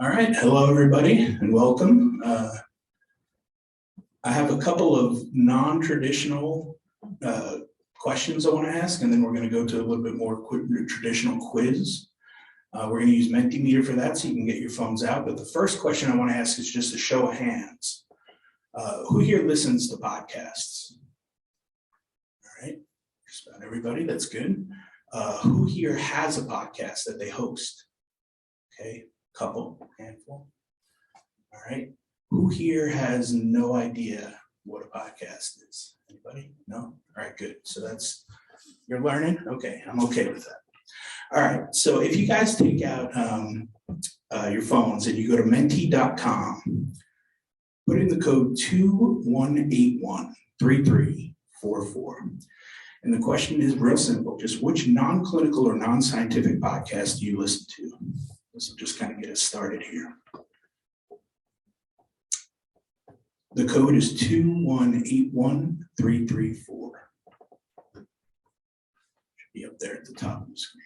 All right, hello everybody and welcome. I have a couple of non-traditional questions I want to ask, and then we're going to go to a little bit more traditional quiz. We're going to use Mentimeter for that, so you can get your phones out. But the first question I want to ask is just a show of hands. Who here listens to podcasts? All right, just about everybody, that's good. Who here has a podcast that they host? Okay, couple, handful. All right, who here has no idea what a podcast is? Anybody? No? All right, good. So that's, you're learning? Okay, I'm okay with that. All right, so if you guys take out your phones and you go to menti.com, put in the code 21813344. And the question is real simple, just which non-clinical or non-scientific podcast do you listen to? This will just kind of get us started here. The code is 21813344. Should be up there at the top of the screen.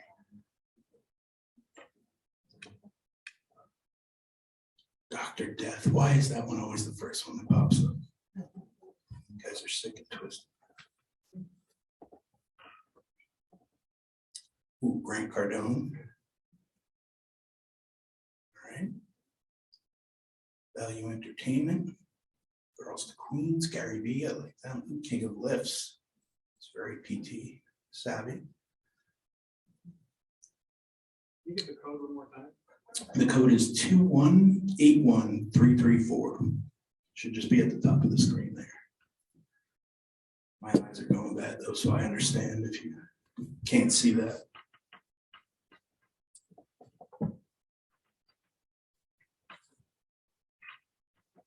Dr. Death, why is that one always the first one that pops up? You guys are sick and twisted. Ooh, Grant Cardone. All right. Value Entertainment. Girls to Queens, Gary V. I like that one. King of Lifts. It's very PT savvy. Can you get the code one more time? The code is 21813344. Should just be at the top of the screen there. My eyes are going bad though, so I understand if you can't see that.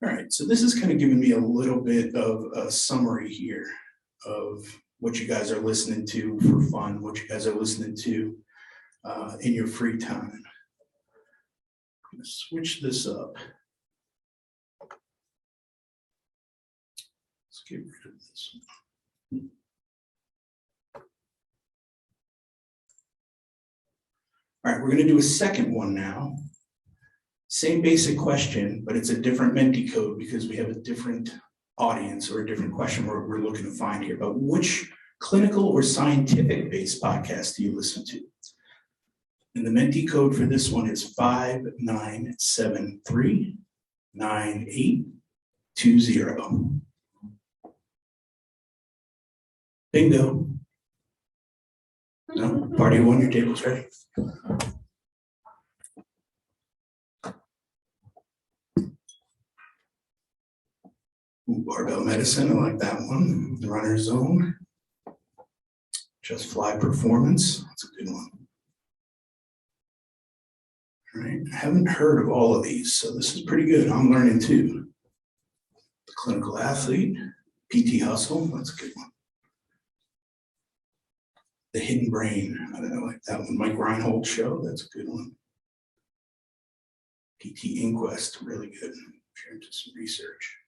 All right, so this is kind of giving me a little bit of a summary here of what you guys are listening to for fun, what you guys are listening to in your free time. I'm going to switch this up. Let's get rid of this one. All right, we're going to do a second one now. Same basic question, but it's a different Menti code because we have a different audience or a different question we're looking to find here. But which clinical or scientific based podcast do you listen to? And the Menti code for this one is 59739820. Bingo. No? Party one, your table's ready. Ooh, barbell medicine, I like that one. The runner's zone. Just fly performance, that's a good one. All right, I haven't heard of all of these, so this is pretty good. I'm learning too. The clinical athlete, PT hustle, that's a good one. The hidden brain, I don't know, like that one. Mike Reinhold show, that's a good one. PT inquest, really good. Sharing to some research.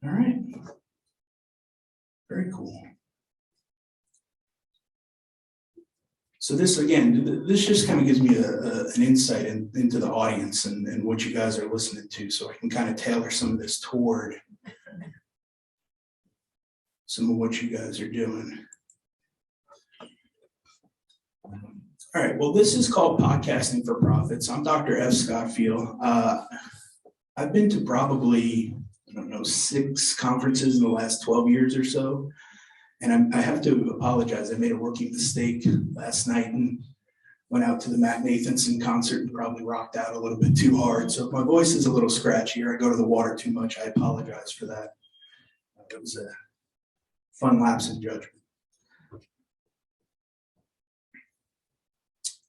All right, very cool. So this, again, this just kind of gives me an insight into the audience and what you guys are listening to, so I can kind of tailor some of this toward some of what you guys are doing. All right, well, this is called Podcasting for Profits. I'm Dr. F Scott Feil. I've been to probably, I don't know, 6 conferences in the last 12 years or so. And I have to apologize. I made a rookie mistake last night and went out to the Matt Nathanson concert and probably rocked out a little bit too hard. So if my voice is a little scratchy or I go to the water too much, I apologize for that. It was a fun lapse in judgment.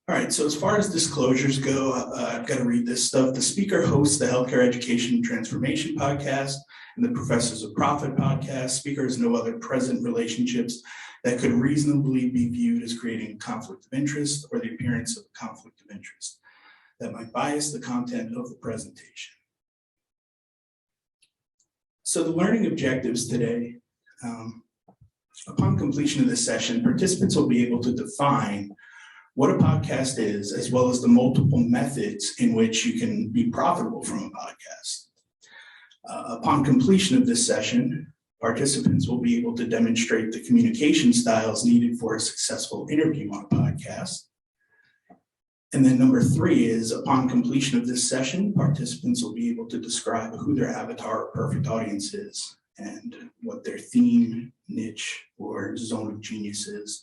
All right, so as far as disclosures go, I've got to read this stuff. The speaker hosts the Healthcare Education and Transformation podcast and the Professors of Profit podcast. Speaker has no other present relationships that could reasonably be viewed as creating a conflict of interest or the appearance of a conflict of interest that might bias the content of the presentation. So the learning objectives today, upon completion of this session, participants will be able to define what a podcast is, as well as the multiple methods in which you can be profitable from a podcast. Upon completion of this session, participants will be able to demonstrate the communication styles needed for a successful interview on a podcast. And then number 3 is, upon completion of this session, participants will be able to describe who their avatar or perfect audience is and what their theme, niche, or zone of genius is,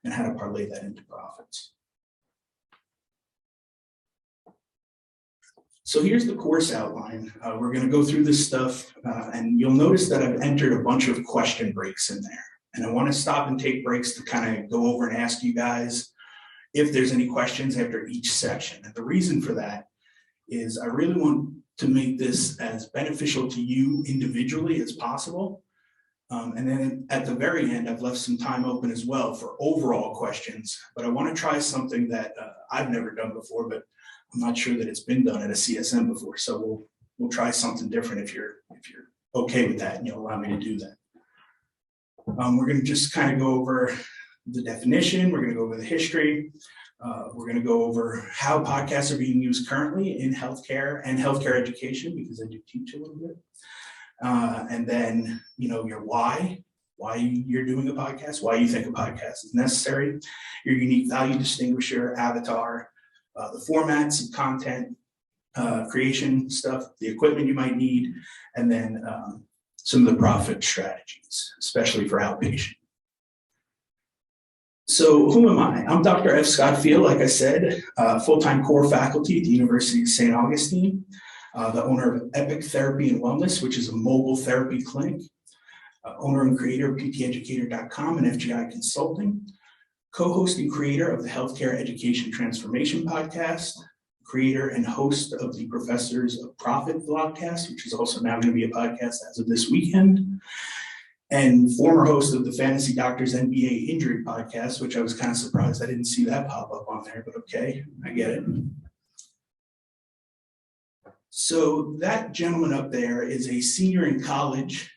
and how to parlay that into profits. So here's the course outline. We're going to go through this stuff, and you'll notice that I've entered a bunch of question breaks in there. And I want to stop and take breaks to kind of go over and ask you guys if there's any questions after each section. And the reason for that is I really want to make this as beneficial to you individually as possible. And then at the very end, I've left some time open as well for overall questions, but I want to try something that I've never done before, but I'm not sure that it's been done at a CSM before. So we'll try something different if you're okay with that and you'll allow me to do that. We're going to just kind of go over the definition. We're going to go over the history. We're going to go over how podcasts are being used currently in healthcare and healthcare education, because I do teach a little bit. And then, your why you're doing a podcast, why you think a podcast is necessary, your unique value distinguisher, avatar, the formats and content, creation stuff, the equipment you might need, and then some of the profit strategies, especially for outpatient. So who am I? I'm Dr. F Scott Feil, like I said, full-time core faculty at the University of St. Augustine, the owner of Epic Therapy and Wellness, which is a mobile therapy clinic, owner and creator of PTeducator.com and FGI Consulting, co-host and creator of the Healthcare Education Transformation Podcast, creator and host of the Professors of Profit Vlogcast, which is also now going to be a podcast as of this weekend, and former host of the Fantasy Doctors NBA Injury Podcast, which I was kind of surprised I didn't see that pop up on there, but okay, I get it. So that gentleman up there is a senior in college.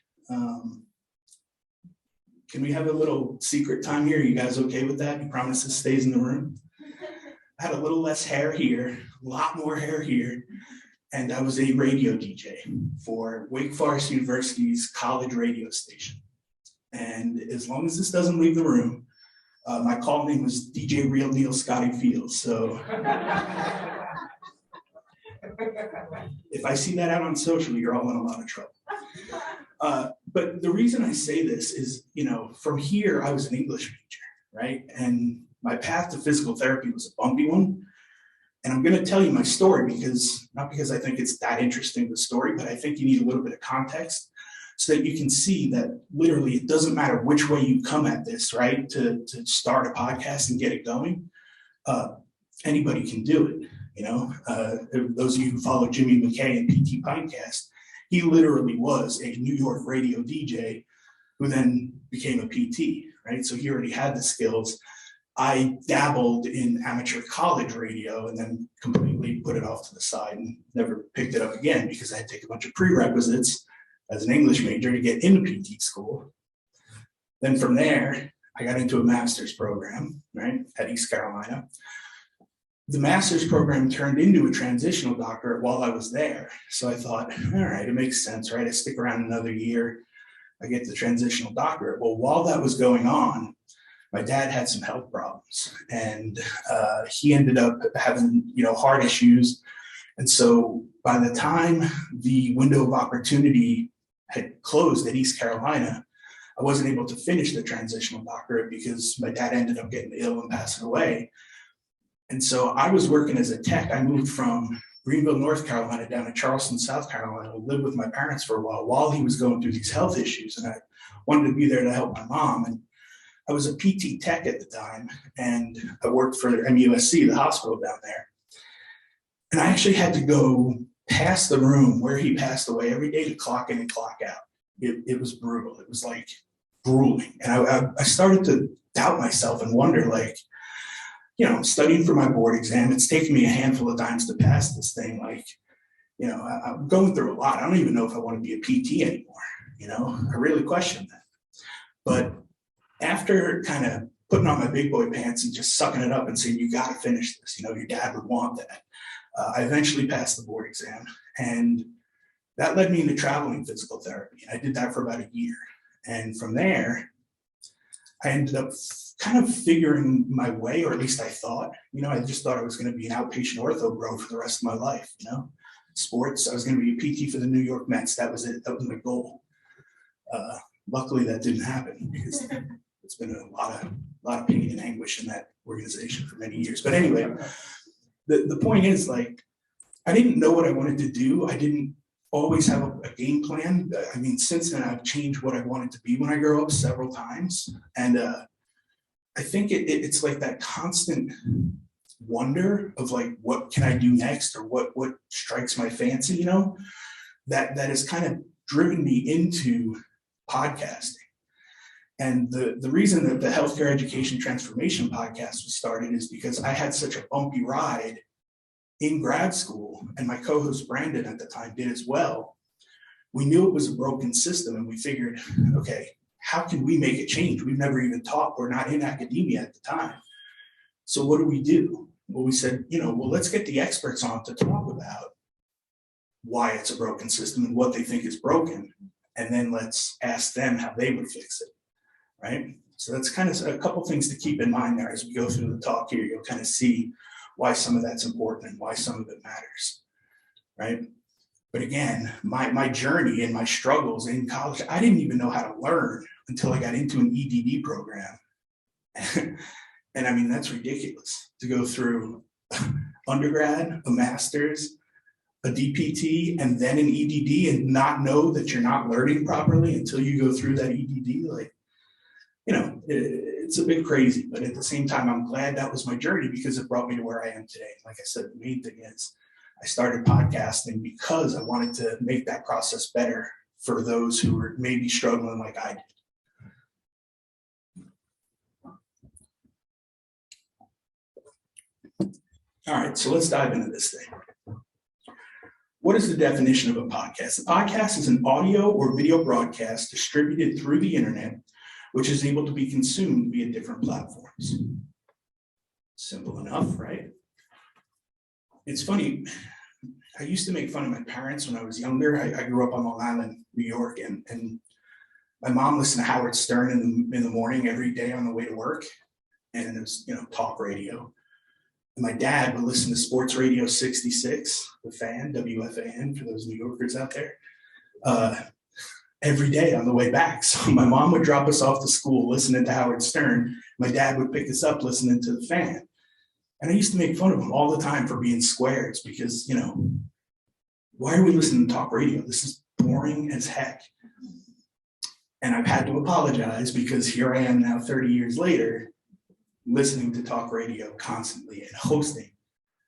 Can we have a little secret time here? Are you guys okay with that? You promise this stays in the room? I had a little less hair here, a lot more hair here, and I was a radio DJ for Wake Forest University's college radio station. And as long as this doesn't leave the room, my call name was DJ Real Neil Scotty Fields. So if I see that out on social, you're all in a lot of trouble. But the reason I say this is, from here, I was an English major, right? And my path to physical therapy was a bumpy one. And I'm going to tell you my story not because I think it's that interesting, the story, but I think you need a little bit of context so that you can see that literally it doesn't matter which way you come at this, right? To start a podcast and get it going, anybody can do it. Those of you who follow Jimmy McKay and PT Pintcast, he literally was a New York radio DJ who then became a PT, right? So he already had the skills. I dabbled in amateur college radio and then completely put it off to the side and never picked it up again because I had to take a bunch of prerequisites as an English major to get into PT school. Then from there, I got into a master's program, right, at East Carolina. The master's program turned into a transitional doctorate while I was there. So I thought, all right, it makes sense, right? I stick around another year, I get the transitional doctorate. Well, while that was going on, my dad had some health problems and he ended up having, heart issues. And so by the time the window of opportunity had closed at East Carolina, I wasn't able to finish the transitional doctorate because my dad ended up getting ill and passing away. And so I was working as a tech. I moved from Greenville, North Carolina down to Charleston, South Carolina, to live with my parents for a while he was going through these health issues. And I wanted to be there to help my mom. And I was a PT tech at the time, and I worked for MUSC, the hospital down there. And I actually had to go past the room where he passed away every day to clock in and clock out. It was brutal. It was like grueling. And I started to doubt myself and wonder, I'm studying for my board exam. It's taken me a handful of times to pass this thing. I'm going through a lot. I don't even know if I want to be a PT anymore. I really question that. But after kind of putting on my big boy pants and just sucking it up and saying, you got to finish this. You know, your dad would want that. I eventually passed the board exam, and that led me into traveling physical therapy. I did that for about a year. And from there, I ended up kind of figuring my way, or at least I thought. You know, I just thought I was going to be an outpatient ortho bro for the rest of my life, you know. Sports, I was going to be a PT for the New York Mets. That was it. That was my goal. Luckily, that didn't happen because it's been a lot of pain and anguish in that organization for many years. But anyway, the point is, like, I didn't know what I wanted to do. I didn't always have a game plan. I mean, since then, I've changed what I wanted to be when I grow up several times. And I think it's like that constant wonder of like, what can I do next, or what strikes my fancy, you know, that has kind of driven me into podcasting. And the reason that the Healthcare Education Transformation podcast was started is because I had such a bumpy ride in grad school, and my co-host Brandon at the time did as well. We knew it was a broken system, and we figured, okay, how can we make it change? We've never even taught. We're not in academia at the time. So what do? Well, we said, well, let's get the experts on to talk about why it's a broken system and what they think is broken. And then let's ask them how they would fix it, right? So that's kind of a couple things to keep in mind there as we go through the talk here. You'll kind of see why some of that's important and why some of it matters, right? But again, my journey and my struggles in college, I didn't even know how to learn until I got into an EDD program. And I mean, that's ridiculous to go through undergrad, a master's, a DPT, and then an EDD and not know that you're not learning properly until you go through that EDD. Like, it's a bit crazy, but at the same time, I'm glad that was my journey because it brought me to where I am today. Like I said, the main thing is I started podcasting because I wanted to make that process better for those who were maybe struggling like I did. All right, so let's dive into this thing. What is the definition of a podcast? A podcast is an audio or video broadcast distributed through the internet, which is able to be consumed via different platforms. Simple enough, right? It's funny. I used to make fun of my parents when I was younger. I grew up on Long Island, New York, and my mom listened to Howard Stern in the morning every day on the way to work, and it was talk radio. And my dad would listen to Sports Radio 66, the fan, WFAN, for those New Yorkers out there, every day on the way back. So my mom would drop us off to school listening to Howard Stern. My dad would pick us up listening to the fan. And I used to make fun of him all the time for being squares because, why are we listening to talk radio? This is boring as heck. And I've had to apologize because here I am now 30 years later, listening to talk radio constantly and hosting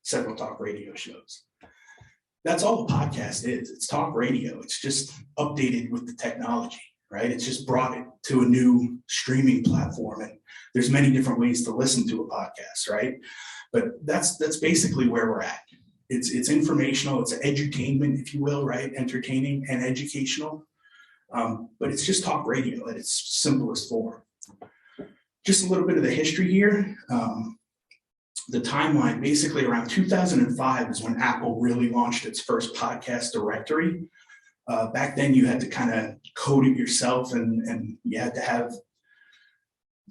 several talk radio shows. That's all a podcast is. It's talk radio. It's just updated with the technology, right? It's just brought it to a new streaming platform. And there's many different ways to listen to a podcast, right? But that's basically where we're at. It's informational, it's edutainment, if you will, right? Entertaining and educational. But it's just talk radio at its simplest form. Just a little bit of the history here. The timeline, basically around 2005 is when Apple really launched its first podcast directory. Back then you had to kind of code it yourself and you had to have,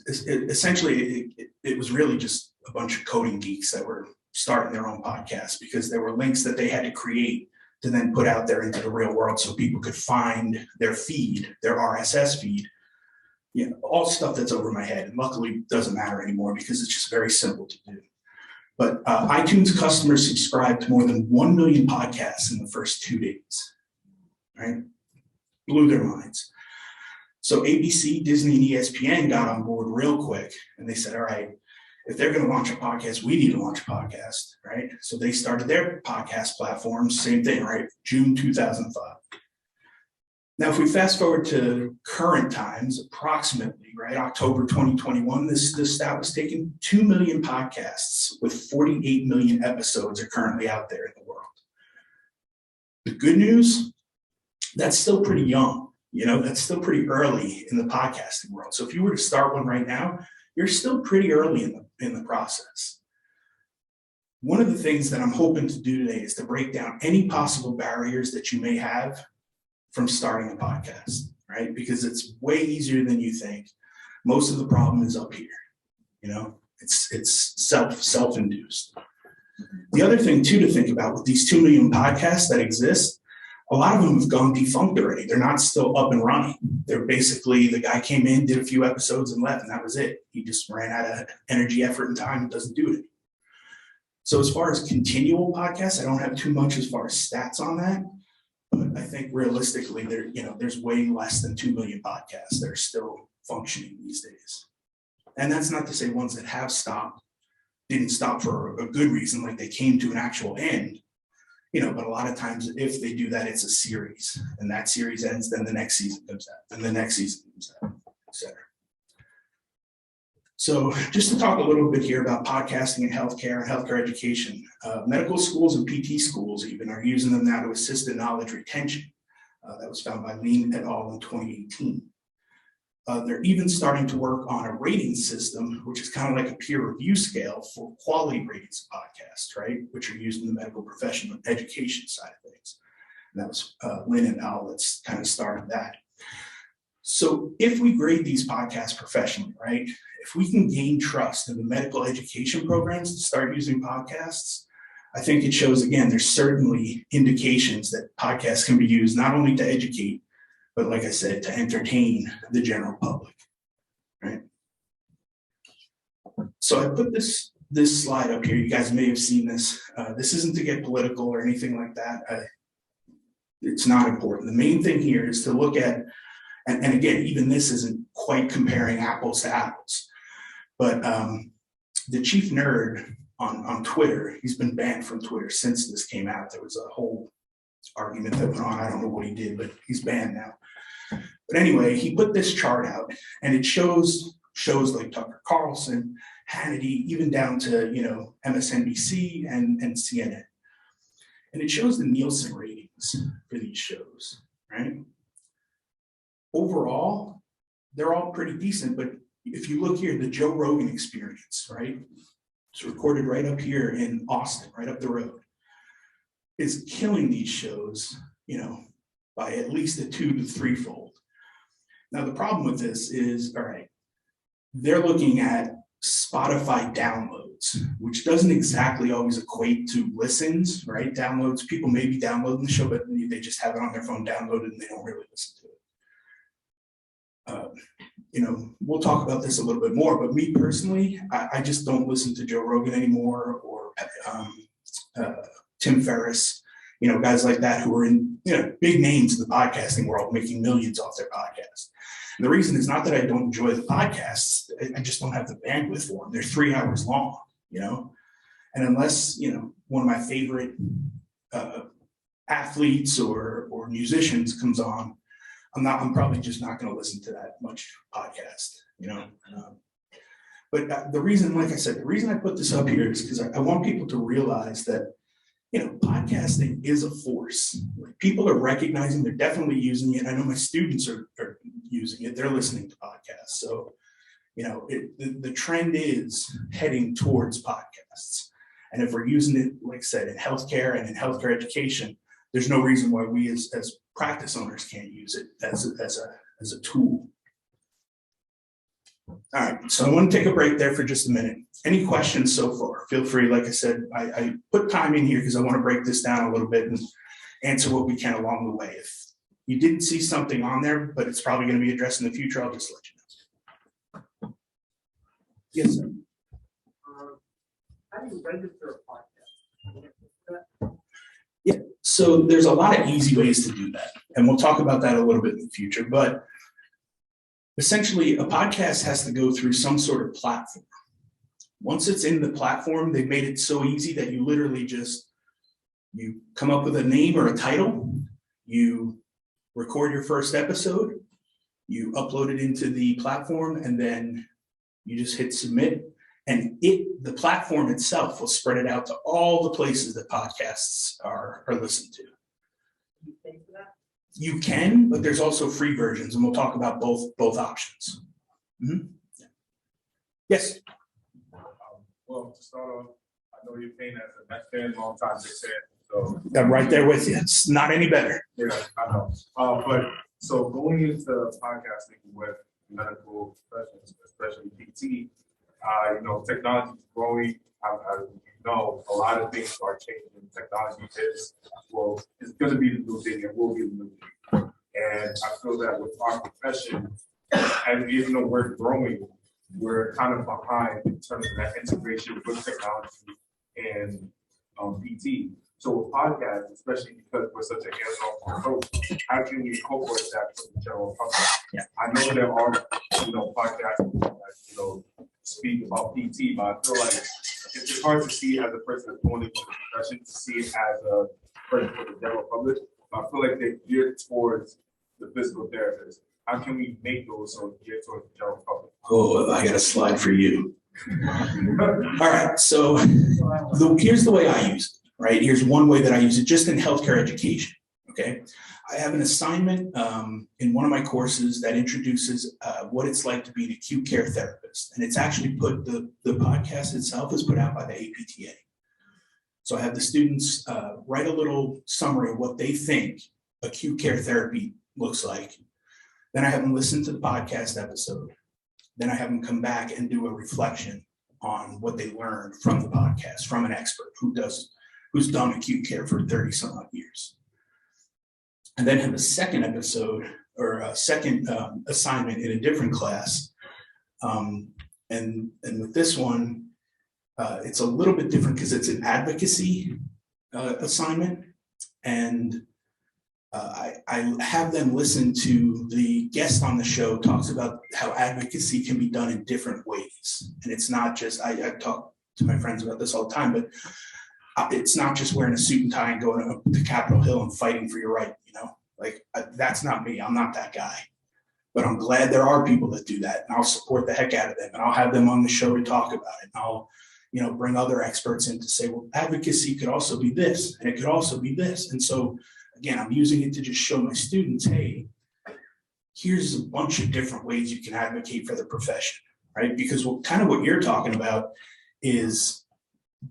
essentially it was really just a bunch of coding geeks that were starting their own podcasts because there were links that they had to create to then put out there into the real world so people could find their feed, their RSS feed. All stuff that's over my head. And luckily, it doesn't matter anymore because it's just very simple to do. But iTunes customers subscribed to more than 1 million podcasts in the first 2 days, right? Blew their minds. So ABC, Disney, and ESPN got on board real quick. And they said, all right, if they're going to launch a podcast, we need to launch a podcast, right? So they started their podcast platforms, same thing, right? June 2005. Now, if we fast forward to current times, approximately, right, October 2021, this stat was taken, 2 million podcasts with 48 million episodes are currently out there in the world. The good news, that's still pretty young. That's still pretty early in the podcasting world. So if you were to start one right now, you're still pretty early in the process. One of the things that I'm hoping to do today is to break down any possible barriers that you may have from starting a podcast, right? Because it's way easier than you think. Most of the problem is up here, it's self-induced. The other thing too to think about with these 2 million podcasts that exist, a lot of them have gone defunct already. They're not still up and running. They're basically, the guy came in, did a few episodes and left, and that was it. He just ran out of energy, effort, and time and doesn't do it. So as far as continual podcasts, I don't have too much as far as stats on that, but I think realistically there's way less than 2 million podcasts that are still functioning these days. And that's not to say ones that have stopped didn't stop for a good reason, like they came to an actual end, but a lot of times if they do that, it's a series, and that series ends, then the next season comes out, then the next season comes out, etc. So just to talk a little bit here about podcasting in healthcare and healthcare education, medical schools and PT schools even are using them now to assist in knowledge retention. That was found by Lean et al. In 2018. They're even starting to work on a rating system, which is kind of like a peer review scale for quality ratings of podcasts, right? Which are used in the medical professional education side of things. And that was Lynn et al. That's kind of started that. So if we grade these podcasts professionally, right? If we can gain trust in the medical education programs to start using podcasts, I think it shows, again, there's certainly indications that podcasts can be used not only to educate, but like I said, to entertain the general public, right? So I put this slide up here. You guys may have seen this. This isn't to get political or anything like that. It's not important. The main thing here is to look at, and again, even this isn't quite comparing apples to apples, but the chief nerd on Twitter, he's been banned from Twitter since this came out. There was a whole argument that went on. I don't know what he did, but he's banned now. But anyway, he put this chart out, and it shows shows like Tucker Carlson, Hannity, even down to MSNBC and CNN. And it shows the Nielsen ratings for these shows, right? Overall, they're all pretty decent, but if you look here, the Joe Rogan Experience, right? It's recorded right up here in Austin, right up the road, is killing these shows, by at least a 2 to 3-fold. Now, the problem with this is, all right, they're looking at Spotify downloads, which doesn't exactly always equate to listens, right? Downloads, people may be downloading the show, but they just have it on their phone downloaded and they don't really listen to it. We'll talk about this a little bit more, but me personally, I just don't listen to Joe Rogan anymore, or Tim Ferriss, guys like that who are in, big names in the podcasting world, making millions off their podcast. And the reason is not that I don't enjoy the podcasts, I just don't have the bandwidth for them. They're 3 hours long, and unless, one of my favorite athletes or musicians comes on, I'm probably just not going to listen to that much podcast, But the reason, like I said, the reason I put this up here is because I want people to realize that, podcasting is a force. Like, people are recognizing, they're definitely using it. I know my students are using it. They're listening to podcasts. So, the trend is heading towards podcasts. And if we're using it, like I said, in healthcare and in healthcare education, there's no reason why we as practice owners can't use it as a tool. All right, so I want to take a break there for just a minute. Any questions so far? Feel free. Like I said, I put time in here because I want to break this down a little bit and answer what we can along the way. If you didn't see something on there, but it's probably going to be addressed in the future, I'll just let you know. Yes, sir. How do you register a podcast? Yeah, so there's a lot of easy ways to do that, and we'll talk about that a little bit in the future, but essentially a podcast has to go through some sort of platform. Once it's in the platform, they've made it so easy that you literally you come up with a name or a title, you record your first episode, you upload it into the platform, and then you just hit submit. And the platform itself will spread it out to all the places that podcasts are listened to. You pay for that? You can, but there's also free versions, and we'll talk about both options. Mm-hmm. Yes. Well, to start off, I know you're paying as a Mets fan, long time Mets fan, so. I'm right there with you. It's not any better. Yeah, I know. But so going into podcasting with medical professionals, especially PT, technology is growing. A lot of things are changing. Technology is going to be the new thing and will be the new thing. And I feel that with our profession, and even though we're growing, we're kind of behind in terms of that integration with technology and PT. So with podcasts, especially because we're such a hands-on approach, how can we incorporate that for the general public? Yeah. I know there are, podcasts that, speak about PT, but I feel like it's hard to see as a person that's going into the profession to see it as a person for the general public. I feel like they're geared towards the physical therapist. How can we make those so geared towards the general public? Oh, I got a slide for you. All right, so here's the way I use it, right? Here's one way that I use it just in healthcare education, okay? I have an assignment in one of my courses that introduces what it's like to be an acute care therapist. And it's actually the podcast itself is put out by the APTA. So I have the students write a little summary of what they think acute care therapy looks like. Then I have them listen to the podcast episode. Then I have them come back and do a reflection on what they learned from the podcast, from an expert who's done acute care for 30 some odd years. And then have a second episode or a second assignment in a different class. And with this one, it's a little bit different because it's an advocacy assignment. And I have them listen to the guest on the show talks about how advocacy can be done in different ways. And it's not just, I talk to my friends about this all the time, but it's not just wearing a suit and tie and going up to Capitol Hill and fighting for your right, that's not me. I'm not that guy. But I'm glad there are people that do that, and I'll support the heck out of them, and I'll have them on the show to talk about it. And I'll, bring other experts in to say, well, advocacy could also be this, and it could also be this. And so, again, I'm using it to just show my students, hey, here's a bunch of different ways you can advocate for the profession, right? Because what you're talking about is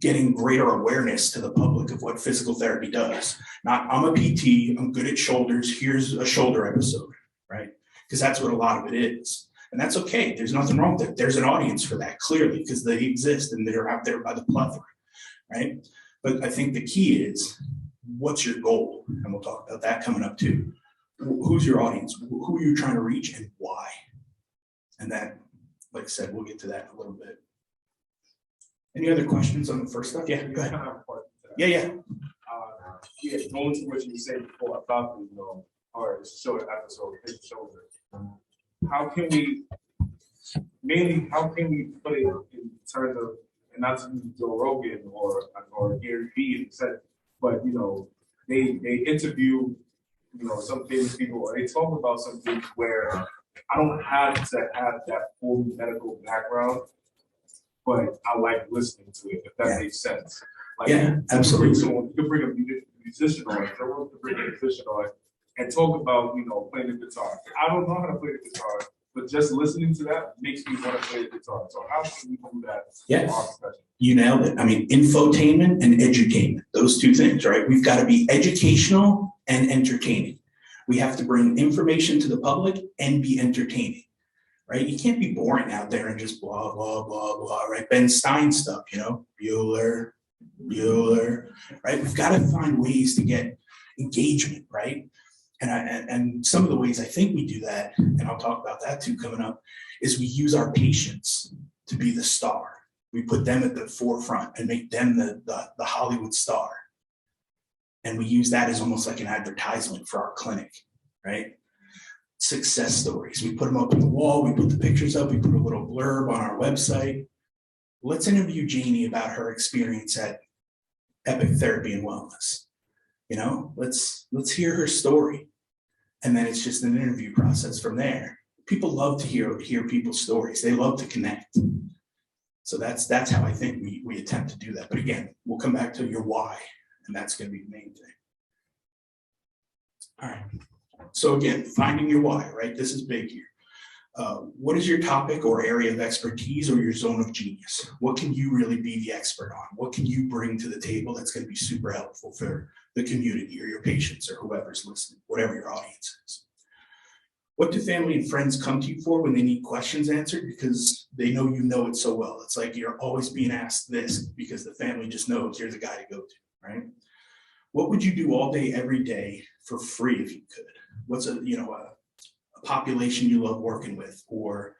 getting greater awareness to the public of what physical therapy does. Not, I'm a PT, I'm good at shoulders, here's a shoulder episode, right? Because that's what a lot of it is. And that's okay, there's nothing wrong with it. There's an audience for that, clearly, because they exist and they're out there by the plethora, right? But I think the key is, what's your goal? And we'll talk about that coming up too. Who's your audience? Who are you trying to reach and why? And that, like I said, we'll get to that in a little bit. Any other questions on the first stuff? Yeah, go ahead. Yeah. Going to what you said before about or shoulder episode, his shoulder. How can we put it in terms of, and not to use Joe Rogan or Gary Vee, but they interview some famous people, or they talk about some things where I don't have to have that full medical background, but I like listening to it, if that makes sense. Absolutely. You can bring a musician on, you can bring a musician on and talk about, playing the guitar. I don't know how to play the guitar, but just listening to that makes me want to play the guitar. So how can we do that in our profession? You nailed it. I mean, infotainment and edutainment, those two things, right? We've got to be educational and entertaining. We have to bring information to the public and be entertaining, right? You can't be boring out there and just blah, blah, blah, blah, right? Ben Stein stuff, Bueller, right? We've got to find ways to get engagement, right? And some of the ways I think we do that, and I'll talk about that too coming up, is we use our patients to be the star. We put them at the forefront and make them the Hollywood star. And we use that as almost like an advertisement for our clinic, right? Success stories. We put them up on the wall, we put the pictures up, we put a little blurb on our website. Let's interview Janie about her experience at Epic Therapy and Wellness. Let's hear her story. And then it's just an interview process from there. People love to hear people's stories. They love to connect. So that's how I think we attempt to do that. But again, we'll come back to your why, and that's going to be the main thing. All right. So again, finding your why, right? This is big here. What is your topic or area of expertise or your zone of genius? What can you really be the expert on? What can you bring to the table that's going to be super helpful for the community or your patients or whoever's listening, whatever your audience is? What do family and friends come to you for when they need questions answered? Because they know you know it so well. It's like you're always being asked this because the family just knows you're the guy to go to, right? What would you do all day, every day for free if you could? What's a population you love working with, or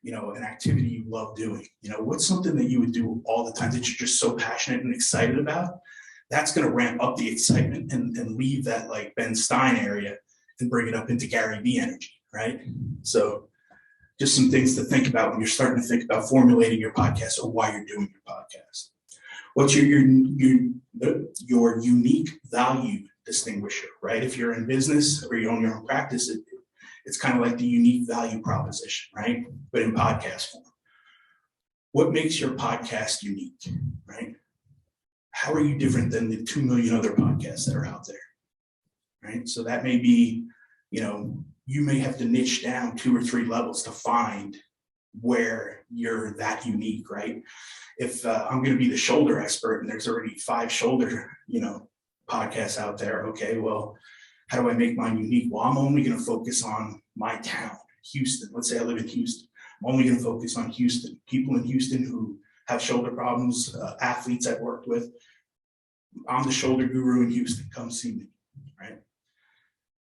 an activity you love doing? What's something that you would do all the time that you're just so passionate and excited about? That's going to ramp up the excitement and leave that like Ben Stein area and bring it up into Gary Vee energy, right? So just some things to think about when you're starting to think about formulating your podcast or why you're doing your podcast. What's your unique value distinguisher, right? If you're in business or you own your own practice, it's kind of like the unique value proposition, right? But in podcast form. What makes your podcast unique, right? How are you different than the 2 million other podcasts that are out there, right? So that may be, you may have to niche down 2 or 3 levels to find where you're that unique, right? If I'm going to be the shoulder expert and there's already 5 shoulder, podcasts out there, okay, well, how do I make mine unique? Well, I'm only going to focus on my town, Houston. Let's say I live in Houston. I'm only going to focus on Houston. People in Houston who have shoulder problems, athletes I've worked with. I'm the shoulder guru in Houston. Come see me, right?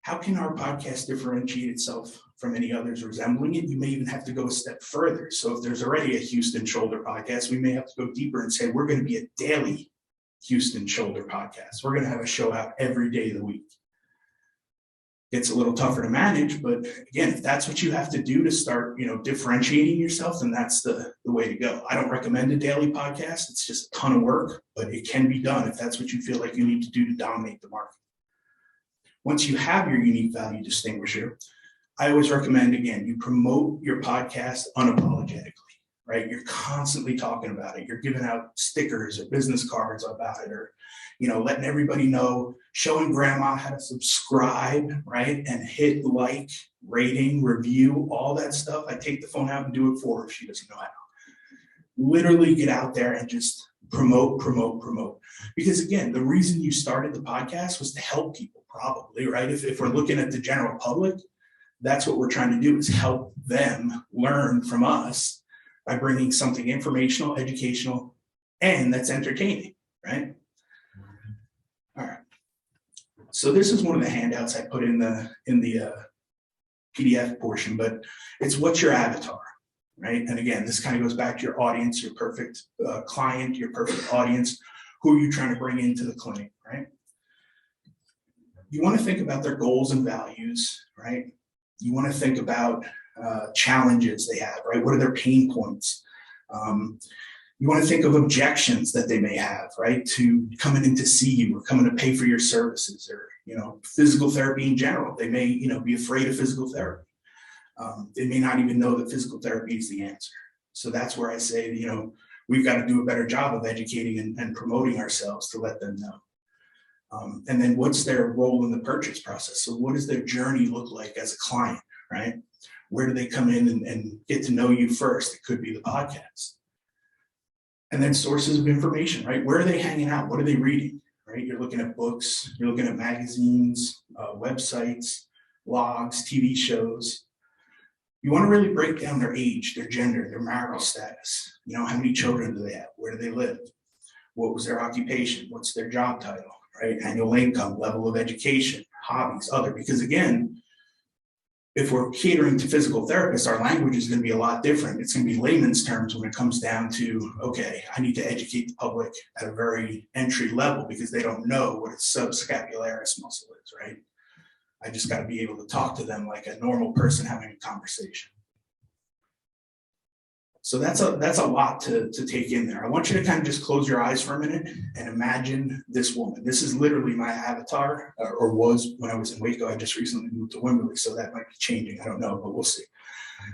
How can our podcast differentiate itself from any others resembling it? You may even have to go a step further. So if there's already a Houston shoulder podcast, we may have to go deeper and say, we're going to be a daily Houston shoulder podcast. We're going to have a show out every day of the week. It's a little tougher to manage, but again, if that's what you have to do to start, differentiating yourself, then that's the way to go. I don't recommend a daily podcast. It's just a ton of work, but it can be done if that's what you feel like you need to do to dominate the market. Once you have your unique value distinguisher, I always recommend, again, you promote your podcast unapologetically, right? You're constantly talking about it. You're giving out stickers or business cards about it, or letting everybody know, showing grandma how to subscribe, right? And hit like, rating, review, all that stuff. I take the phone out and do it for her if she doesn't know how. Literally get out there and just promote. Because again, the reason you started the podcast was to help people, probably, right? If we're looking at the general public, that's what we're trying to do, is help them learn from us by bringing something informational, educational, and that's entertaining, right? All right. So this is one of the handouts I put in the PDF portion, but it's what's your avatar, right? And again, this kind of goes back to your audience, your perfect client, your perfect audience. Who are you trying to bring into the clinic, right? You want to think about their goals and values, right? You want to think about challenges they have, right? What are their pain points? You want to think of objections that they may have, right? To coming in to see you or coming to pay for your services, or, physical therapy in general. They may, be afraid of physical therapy. They may not even know that physical therapy is the answer. So that's where I say, we've got to do a better job of educating and promoting ourselves to let them know. And then what's their role in the purchase process? So what does their journey look like as a client, right? Where do they come in and get to know you first? It could be the podcast. And then sources of information, right? Where are they hanging out? What are they reading, right? You're looking at books, you're looking at magazines, websites, blogs, TV shows. You want to really break down their age, their gender, their marital status. How many children do they have? Where do they live? What was their occupation? What's their job title, right? Annual income, level of education, hobbies, other. Because again, if we're catering to physical therapists, our language is going to be a lot different. It's going to be layman's terms when it comes down to, okay, I need to educate the public at a very entry level because they don't know what a subscapularis muscle is, right? I just got to be able to talk to them like a normal person having a conversation. So that's a lot to take in there. I want you to kind of just close your eyes for a minute and imagine this woman. This is literally my avatar, or was when I was in Waco. I just recently moved to Wimberley, so that might be changing. I don't know, but we'll see.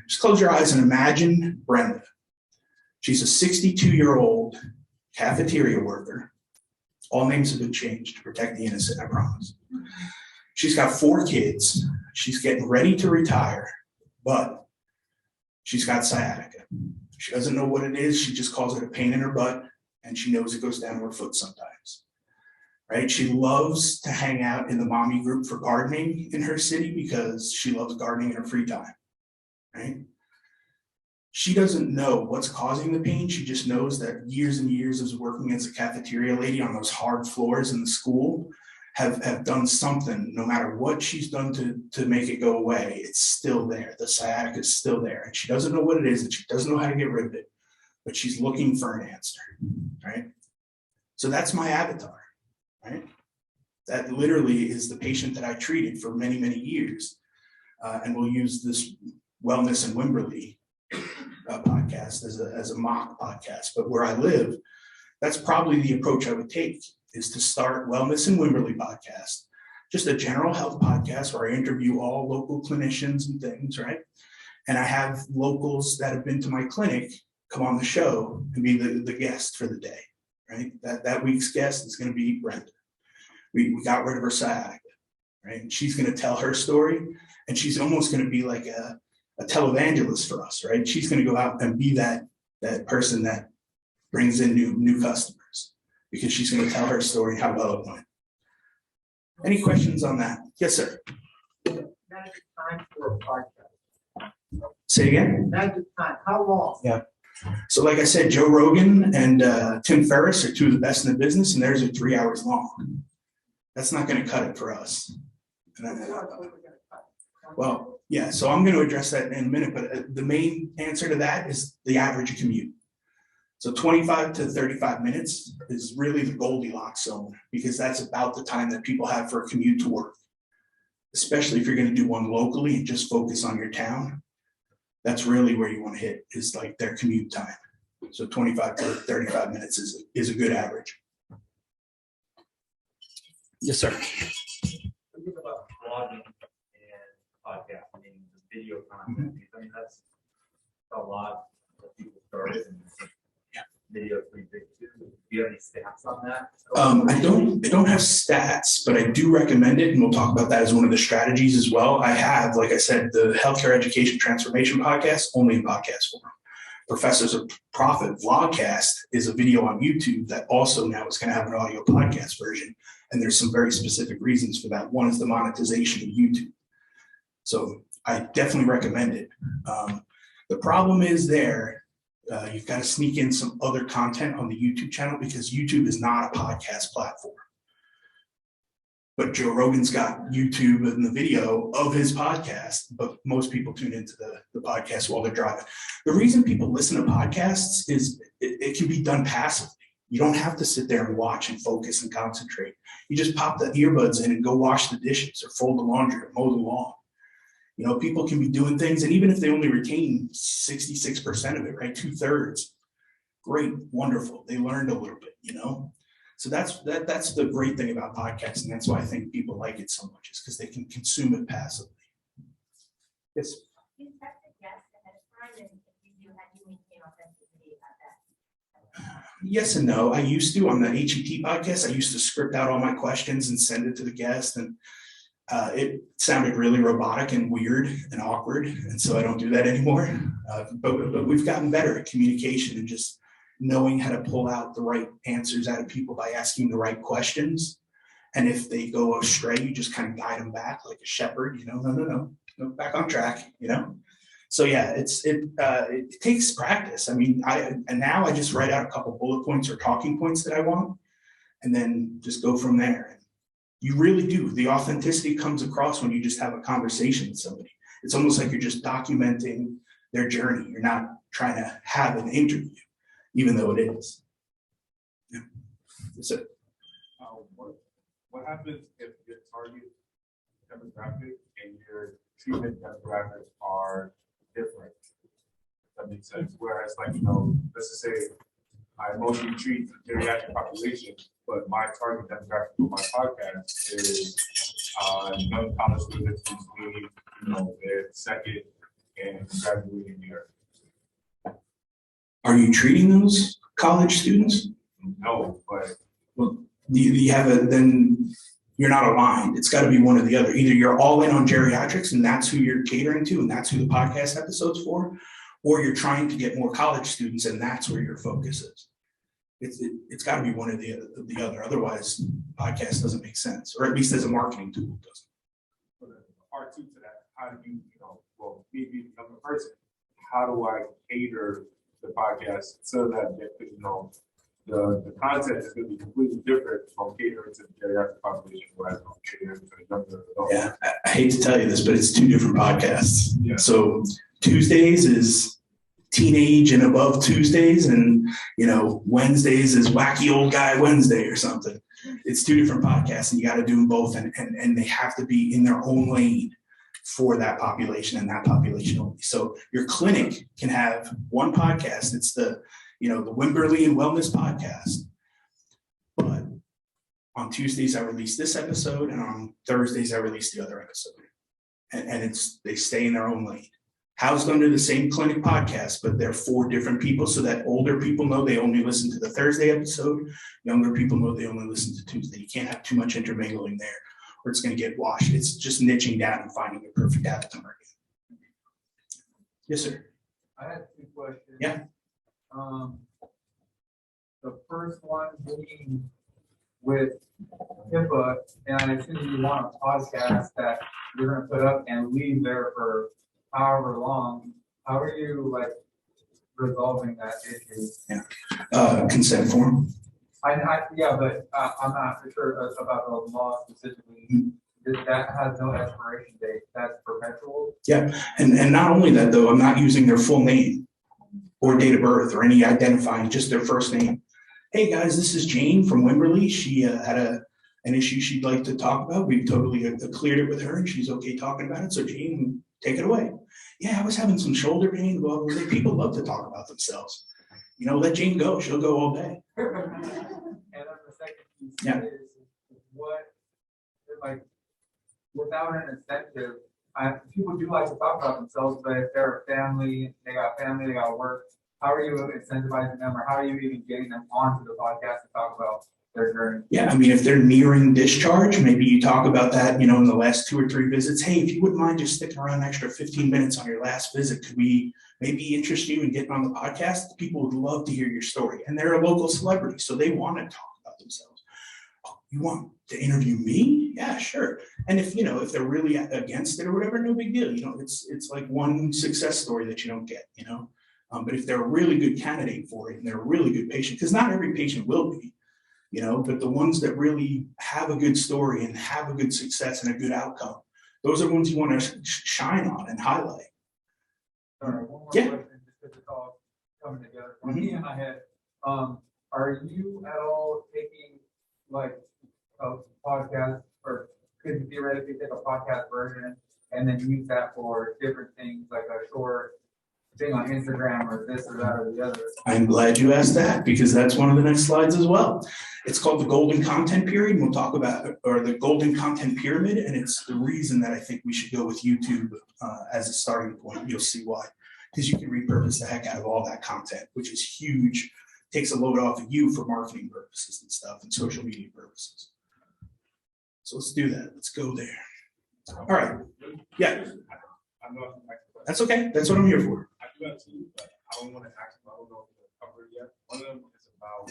Just close your eyes and imagine Brenda. She's a 62-year-old cafeteria worker. All names have been changed to protect the innocent, I promise. She's got 4 kids. She's getting ready to retire, but She's got sciatica. She doesn't know what it is. She just calls it a pain in her butt, and she knows it goes down to her foot sometimes, right? She loves to hang out in the mommy group for gardening in her city because she loves gardening in her free time, right? She doesn't know what's causing the pain. She just knows that years and years of working as a cafeteria lady on those hard floors in the school have done something. No matter what she's done to make it go away, it's still there. The sciatica is still there. And she doesn't know what it is, and she doesn't know how to get rid of it, but she's looking for an answer, right? So that's my avatar, right? That literally is the patient that I treated for many, many years. And we'll use this Wellness in Wimberley podcast as a mock podcast. But where I live, that's probably the approach I would take, is to start Wellness in Wimberley podcast, just a general health podcast where I interview all local clinicians and things, right? And I have locals that have been to my clinic come on the show and be the guest for the day, right? That week's guest is going to be Brenda. We got rid of her sciatica, right? And she's going to tell her story, and she's almost going to be like a televangelist for us, right? She's going to go out and be that person that brings in new customers, because she's going to tell her story, how well it went. Any questions on that? Yes, sir. Magic time for a podcast. Say again? Magic time, how long? Yeah. So like I said, Joe Rogan and Tim Ferriss are two of the best in the business, and theirs are 3 hours long. That's not going to cut it for us. Well, yeah, so I'm going to address that in a minute, but the main answer to that is the average commute. So 25 to 35 minutes is really the Goldilocks zone, because that's about the time that people have for a commute to work, especially if you're going to do one locally and just focus on your town. That's really where you want to hit, is like their commute time. So 25 to 35 minutes is a good average. Yes, sir. Think about blogging and podcasting, the video content. I mean, that's a lot that people started, and video is pretty big too. Do you have any stats on that? I don't have stats, but I do recommend it, and we'll talk about that as one of the strategies as well. I have, like I said, the Healthcare Education Transformation podcast, only in podcast form. Professors of Profit Vlogcast is a video on YouTube that also now is going to have an audio podcast version. And there's some very specific reasons for that. One is the monetization of YouTube. So I definitely recommend it. The problem is you've got to sneak in some other content on the YouTube channel, because YouTube is not a podcast platform. But Joe Rogan's got YouTube and the video of his podcast, but most people tune into the podcast while they're driving. The reason people listen to podcasts is it can be done passively. You don't have to sit there and watch and focus and concentrate. You just pop the earbuds in and go wash the dishes or fold the laundry or mow the lawn. You know, people can be doing things, and even if they only retain 66% of it, right, 2/3, great, wonderful. They learned a little bit, you know. So that's the great thing about podcasting. That's why I think people like it so much, is because they can consume it passively. Yes. You test the guests ahead of time, and if you do, how do you maintain authenticity about that? Yes and no. I used to, on the HET podcast, I used to script out all my questions and send it to the guest, and it sounded really robotic and weird and awkward, and so I don't do that anymore. But we've gotten better at communication and just knowing how to pull out the right answers out of people by asking the right questions. And if they go astray, you just kind of guide them back like a shepherd, you know, no, back on track, you know. So yeah, it takes practice. I mean, now I just write out a couple bullet points or talking points that I want, and then just go from there. You really do. The authenticity comes across when you just have a conversation with somebody. It's almost like you're just documenting their journey. You're not trying to have an interview, even though it is. Yeah. That's it. What happens if your target demographic and your treatment demographics are different? That makes sense. Whereas, like, you know, let's just say I mostly treat the geriatric population, but my target demographic for my podcast is young college students between, you know, their second and graduating year. Are you treating those college students? No, but Well, you have then you're not aligned. It's got to be one or the other. Either you're all in on geriatrics and that's who you're catering to and that's who the podcast episode's for, or you're trying to get more college students and that's where your focus is. It's got to be one or the other. Otherwise, podcast doesn't make sense, or at least as a marketing tool, it doesn't. So the part two to that, how do you, well, me being a younger person, how do I cater the podcast so that, the content is going to be completely different from catering to the geriatric population, whereas I'm catering to the younger adults? Yeah, I hate to tell you this, but it's two different podcasts. Yeah. So Tuesdays is teenage and above Tuesdays, and Wednesdays is wacky old guy Wednesday or something. It's two different podcasts, and you got to do them both, and they have to be in their own lane for that population and that population only. So your clinic can have one podcast. It's the Wimberley and Wellness podcast. But on Tuesdays I release this episode, and on Thursdays I release the other episode, and they stay in their own lane. Housed under the same clinic podcast, but they're for different people, so that older people know they only listen to the Thursday episode, younger people know they only listen to Tuesday. You can't have too much intermingling there, or it's going to get washed. It's just niching down and finding the perfect avatar. Yes, sir. I had two questions. Yeah. The first one being with HIPAA, and I assume you want a podcast that you're going to put up and leave there for however long. How are you resolving that issue? Consent form. Yeah, but I'm not sure about the law specifically. That has no expiration date. That's perpetual. Yeah, and not only that though, I'm not using their full name or date of birth or any identifying, just their first name. Hey guys, this is Jane from Wimberley. She had an issue she'd like to talk about. We've totally cleared it with her, and she's okay talking about it. So Jane, take it away. Yeah, I was having some shoulder pain. Well, people love to talk about themselves. Let Jane go. She'll go all day. And then the second piece is what, without an incentive, people do like to talk about themselves, but if they're a family, they got work, how are you incentivizing them, or how are you even getting them onto the podcast to talk about their journey? Yeah, I mean, if they're nearing discharge, maybe you talk about that, in the last 2 or 3 visits. Hey, if you wouldn't mind just sticking around an extra 15 minutes on your last visit, could we maybe interest you in getting on the podcast? People would love to hear your story, and they're a local celebrity, so they want to talk about themselves. Oh, you want to interview me? Yeah, sure. And if they're really against it or whatever, no big deal. It's like one success story that you don't get. But if they're a really good candidate for it and they're a really good patient, because not every patient will be, but the ones that really have a good story and have a good success and a good outcome, those are ones you want to shine on and highlight. All right, one more Yeah. question, just because it's all coming together for me in my head. Are you at all taking a podcast, or could you theoretically take a podcast version and then use that for different things, like a short thing on Instagram or this or that or the other? I'm glad you asked that, because that's one of the next slides as well. It's called the golden content period. We'll talk about, or the golden content pyramid. And it's the reason that I think we should go with YouTube as a starting point. You'll see why, because you can repurpose the heck out of all that content, which is huge. Takes a load off of you for marketing purposes and stuff and social media purposes. So let's do that. Let's go there. All right. Yeah, I'm not an expert. that's okay. That's what I'm here for. I do have two, but I don't want to I don't know if they're covered yet. One of them is about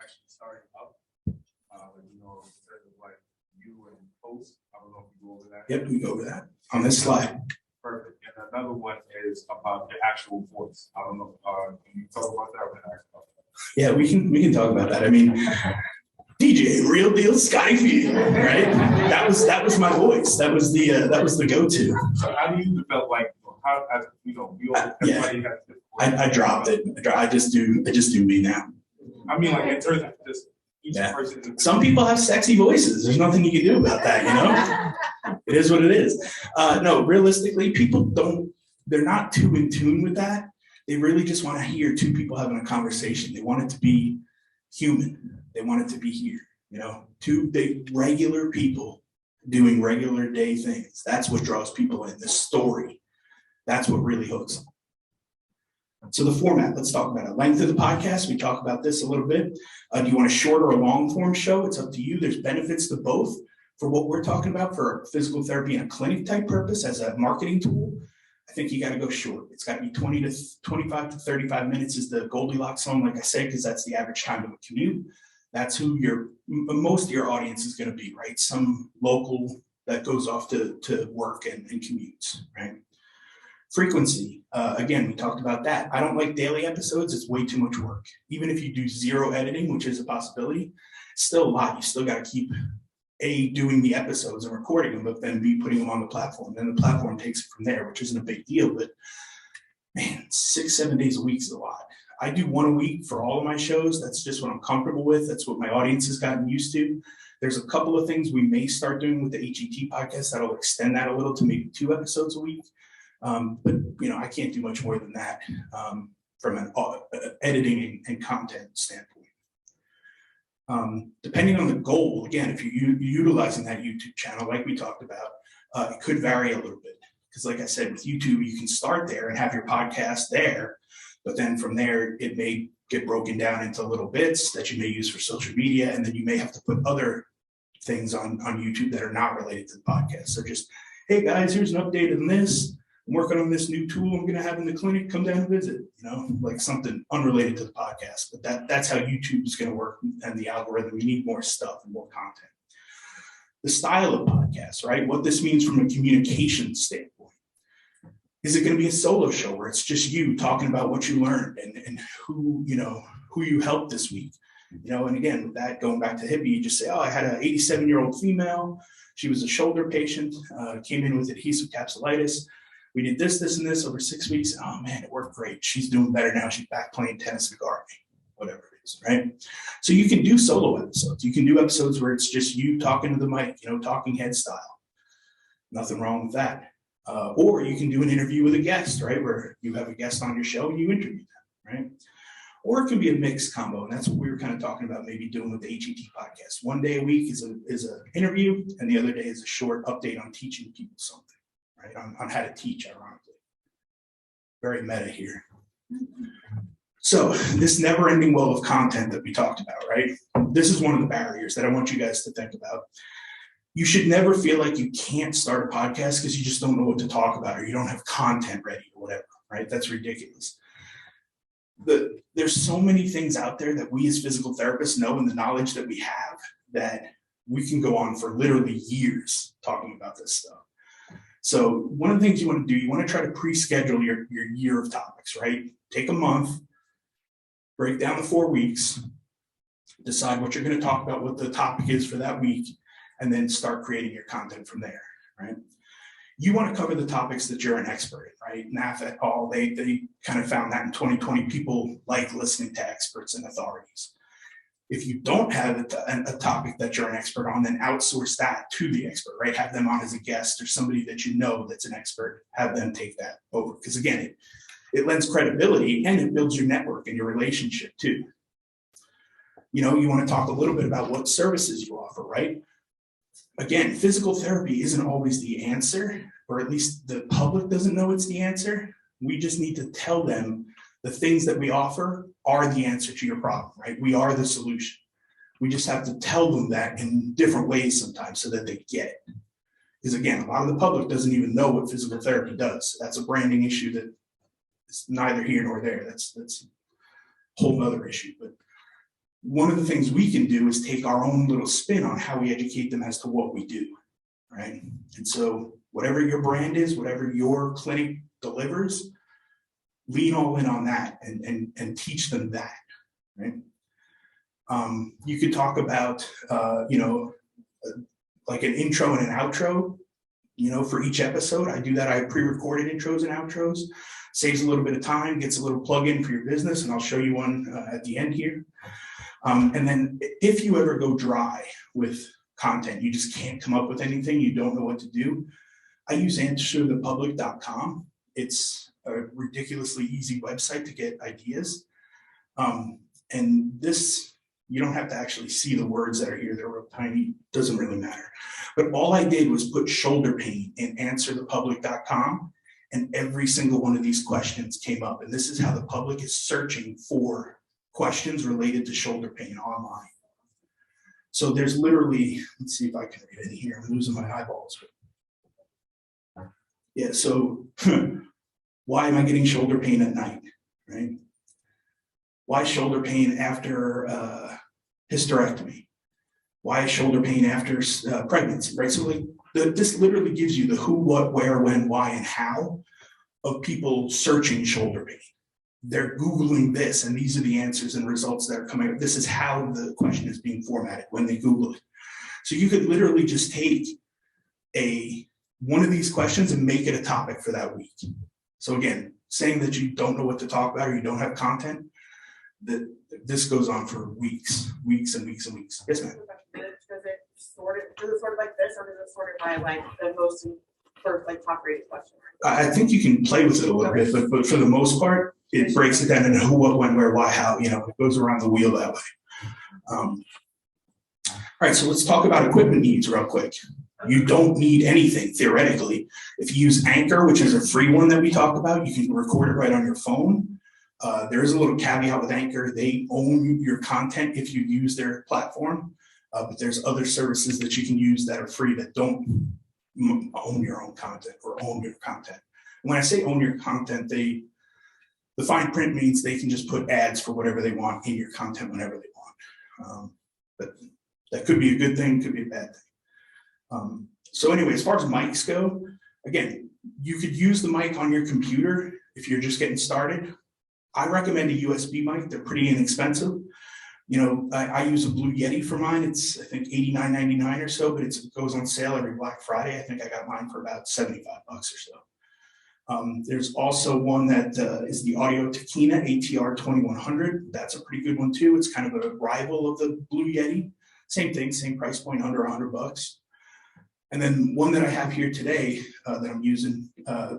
actually starting up. Instead of you and post. I don't know if you go over that. Yep, we go over that on this slide. Perfect. And another one is about the actual voice. I don't know. Can you talk about that or can I ask about that? Yeah, we can talk about that. I mean, DJ, real deal, Scotty Feil, right? That was my voice. That was the go-to. So how do you develop how, as everybody has this voice. I dropped it. I just do me now. I mean, in terms of just each person. Some people have sexy voices. There's nothing you can do about that, It is what it is. No, realistically, people they're not too in tune with that. They really just want to hear two people having a conversation. They want it to be human. They want it to be here, two regular people doing regular day things. That's what draws people in, the story. That's what really hooks them. So the format, let's talk about it. Length of the podcast, we talk about this a little bit. Do you want a short or a long form show? It's up to you. There's benefits to both. For what we're talking about for physical therapy and a clinic type purpose as a marketing tool, I think you got to go short. It's got to be 20 to 25 to 35 minutes is the Goldilocks zone, like I said, because that's the average time of a commute. That's who most of your audience is going to be, right? Some local that goes off to work and commutes, right? Frequency, again, we talked about that. I don't like daily episodes. It's way too much work. Even if you do zero editing, which is a possibility, it's still a lot. You still got to keep doing the episodes and recording them, but then B, putting them on the platform. Then the platform takes it from there, which isn't a big deal, but man, 6-7 days a week is a lot. I do 1 a week for all of my shows. That's just what I'm comfortable with. That's what my audience has gotten used to. There's a couple of things we may start doing with the HET podcast that'll extend that a little to maybe 2 episodes a week. But I can't do much more than that from an editing and content standpoint. Depending on the goal, again, if you're utilizing that YouTube channel, like we talked about, it could vary a little bit. Because like I said, with YouTube, you can start there and have your podcast there, but then from there, it may get broken down into little bits that you may use for social media, and then you may have to put other things on YouTube that are not related to the podcast. So just, hey guys, here's an update on this. I'm working on this new tool I'm going to have in the clinic. Come down and visit, like something unrelated to the podcast. But that's how YouTube is going to work and the algorithm. You need more stuff and more content. The style of podcasts, right? What this means from a communication standpoint. Is it going to be a solo show where it's just you talking about what you learned and who you helped this week? And again, with that, going back to hippie, you just say, oh, I had an 87-year-old female. She was a shoulder patient, came in with adhesive capsulitis. We did this, and this over 6 weeks. Oh man, it worked great. She's doing better now. She's back playing tennis and gardening, whatever it is, right? So you can do solo episodes. You can do episodes where it's just you talking to the mic, talking head style. Nothing wrong with that. Or you can do an interview with a guest, right? Where you have a guest on your show and you interview them, right? Or it can be a mixed combo. And that's what we were kind of talking about maybe doing with the HET podcast. 1 day a week is an interview, and the other day is a short update on teaching people something. Right, on how to teach, ironically. Very meta here. So this never-ending well of content that we talked about, right? This is one of the barriers that I want you guys to think about. You should never feel like you can't start a podcast because you just don't know what to talk about or you don't have content ready or whatever, right? That's ridiculous. There's so many things out there that we as physical therapists know, and the knowledge that we have, that we can go on for literally years talking about this stuff. So one of the things you want to do, you want to try to pre-schedule your year of topics, right? Take a month, break down the 4 weeks, decide what you're going to talk about, what the topic is for that week, and then start creating your content from there, right? You want to cover the topics that you're an expert in, right? NAF et al., they kind of found that in 2020, people like listening to experts and authorities. If you don't have a topic that you're an expert on, then outsource that to the expert, right? Have them on as a guest or somebody that you know that's an expert, have them take that over. Because again, it lends credibility and it builds your network and your relationship too. You want to talk a little bit about what services you offer, right? Again, physical therapy isn't always the answer, or at least the public doesn't know it's the answer. We just need to tell them the things that we offer are the answer to your problem, right? We are the solution. We just have to tell them that in different ways sometimes so that they get it. Because again, a lot of the public doesn't even know what physical therapy does. That's a branding issue that is neither here nor there. That's a whole other issue. But one of the things we can do is take our own little spin on how we educate them as to what we do, right? And so whatever your brand is, whatever your clinic delivers, lean all in on that and teach them that, right? You could talk about, like an intro and an outro, for each episode. I do that. I have pre-recorded intros and outros. Saves a little bit of time, gets a little plug-in for your business, and I'll show you one at the end here. And then if you ever go dry with content, you just can't come up with anything, you don't know what to do, I use answerthepublic.com. It's a ridiculously easy website to get ideas. And this, you don't have to actually see the words that are here. They're real tiny, doesn't really matter. But all I did was put shoulder pain in answerthepublic.com, and every single one of these questions came up. And this is how the public is searching for questions related to shoulder pain online. So there's literally, let's see if I can read it here. I'm losing my eyeballs. Yeah, so Why am I getting shoulder pain at night, right? Why shoulder pain after hysterectomy? Why shoulder pain after pregnancy, right? So like this literally gives you the who, what, where, when, why, and how of people searching shoulder pain. They're Googling this, and these are the answers and results that are coming up. This is how the question is being formatted when they Google it. So you could literally just take one of these questions and make it a topic for that week. So again, saying that you don't know what to talk about or you don't have content, that this goes on for weeks and weeks and weeks. Yes, ma'am. Does it sort it like this, or does it sort it by like the most first like top rated question? I think you can play with it a little bit, but for the most part, it breaks it down into who, what, when, where, why, how. You know, it goes around the wheel that way. All right, so let's talk about equipment needs real quick. You don't need anything theoretically. If you use Anchor, which is a free one that we talked about, you can record it right on your phone. There is a little caveat with Anchor. They own your content if you use their platform, but there's other services that you can use that are free that don't own your own content or own your content. And when I say own your content, the fine print means they can just put ads for whatever they want in your content whenever they want. But that could be a good thing, could be a bad thing. So anyway, as far as mics go, again, you could use the mic on your computer if you're just getting started. I recommend a USB mic. They're pretty inexpensive. You know, I use a Blue Yeti for mine. It's, I think, $89.99 or so, but it goes on sale every Black Friday. I think I got mine for about $75 or so. There's also one that is the Audio Takina ATR 2100. That's a pretty good one too. It's kind of a rival of the Blue Yeti. Same thing, same price point, under $100. And then one that I have here today that I'm using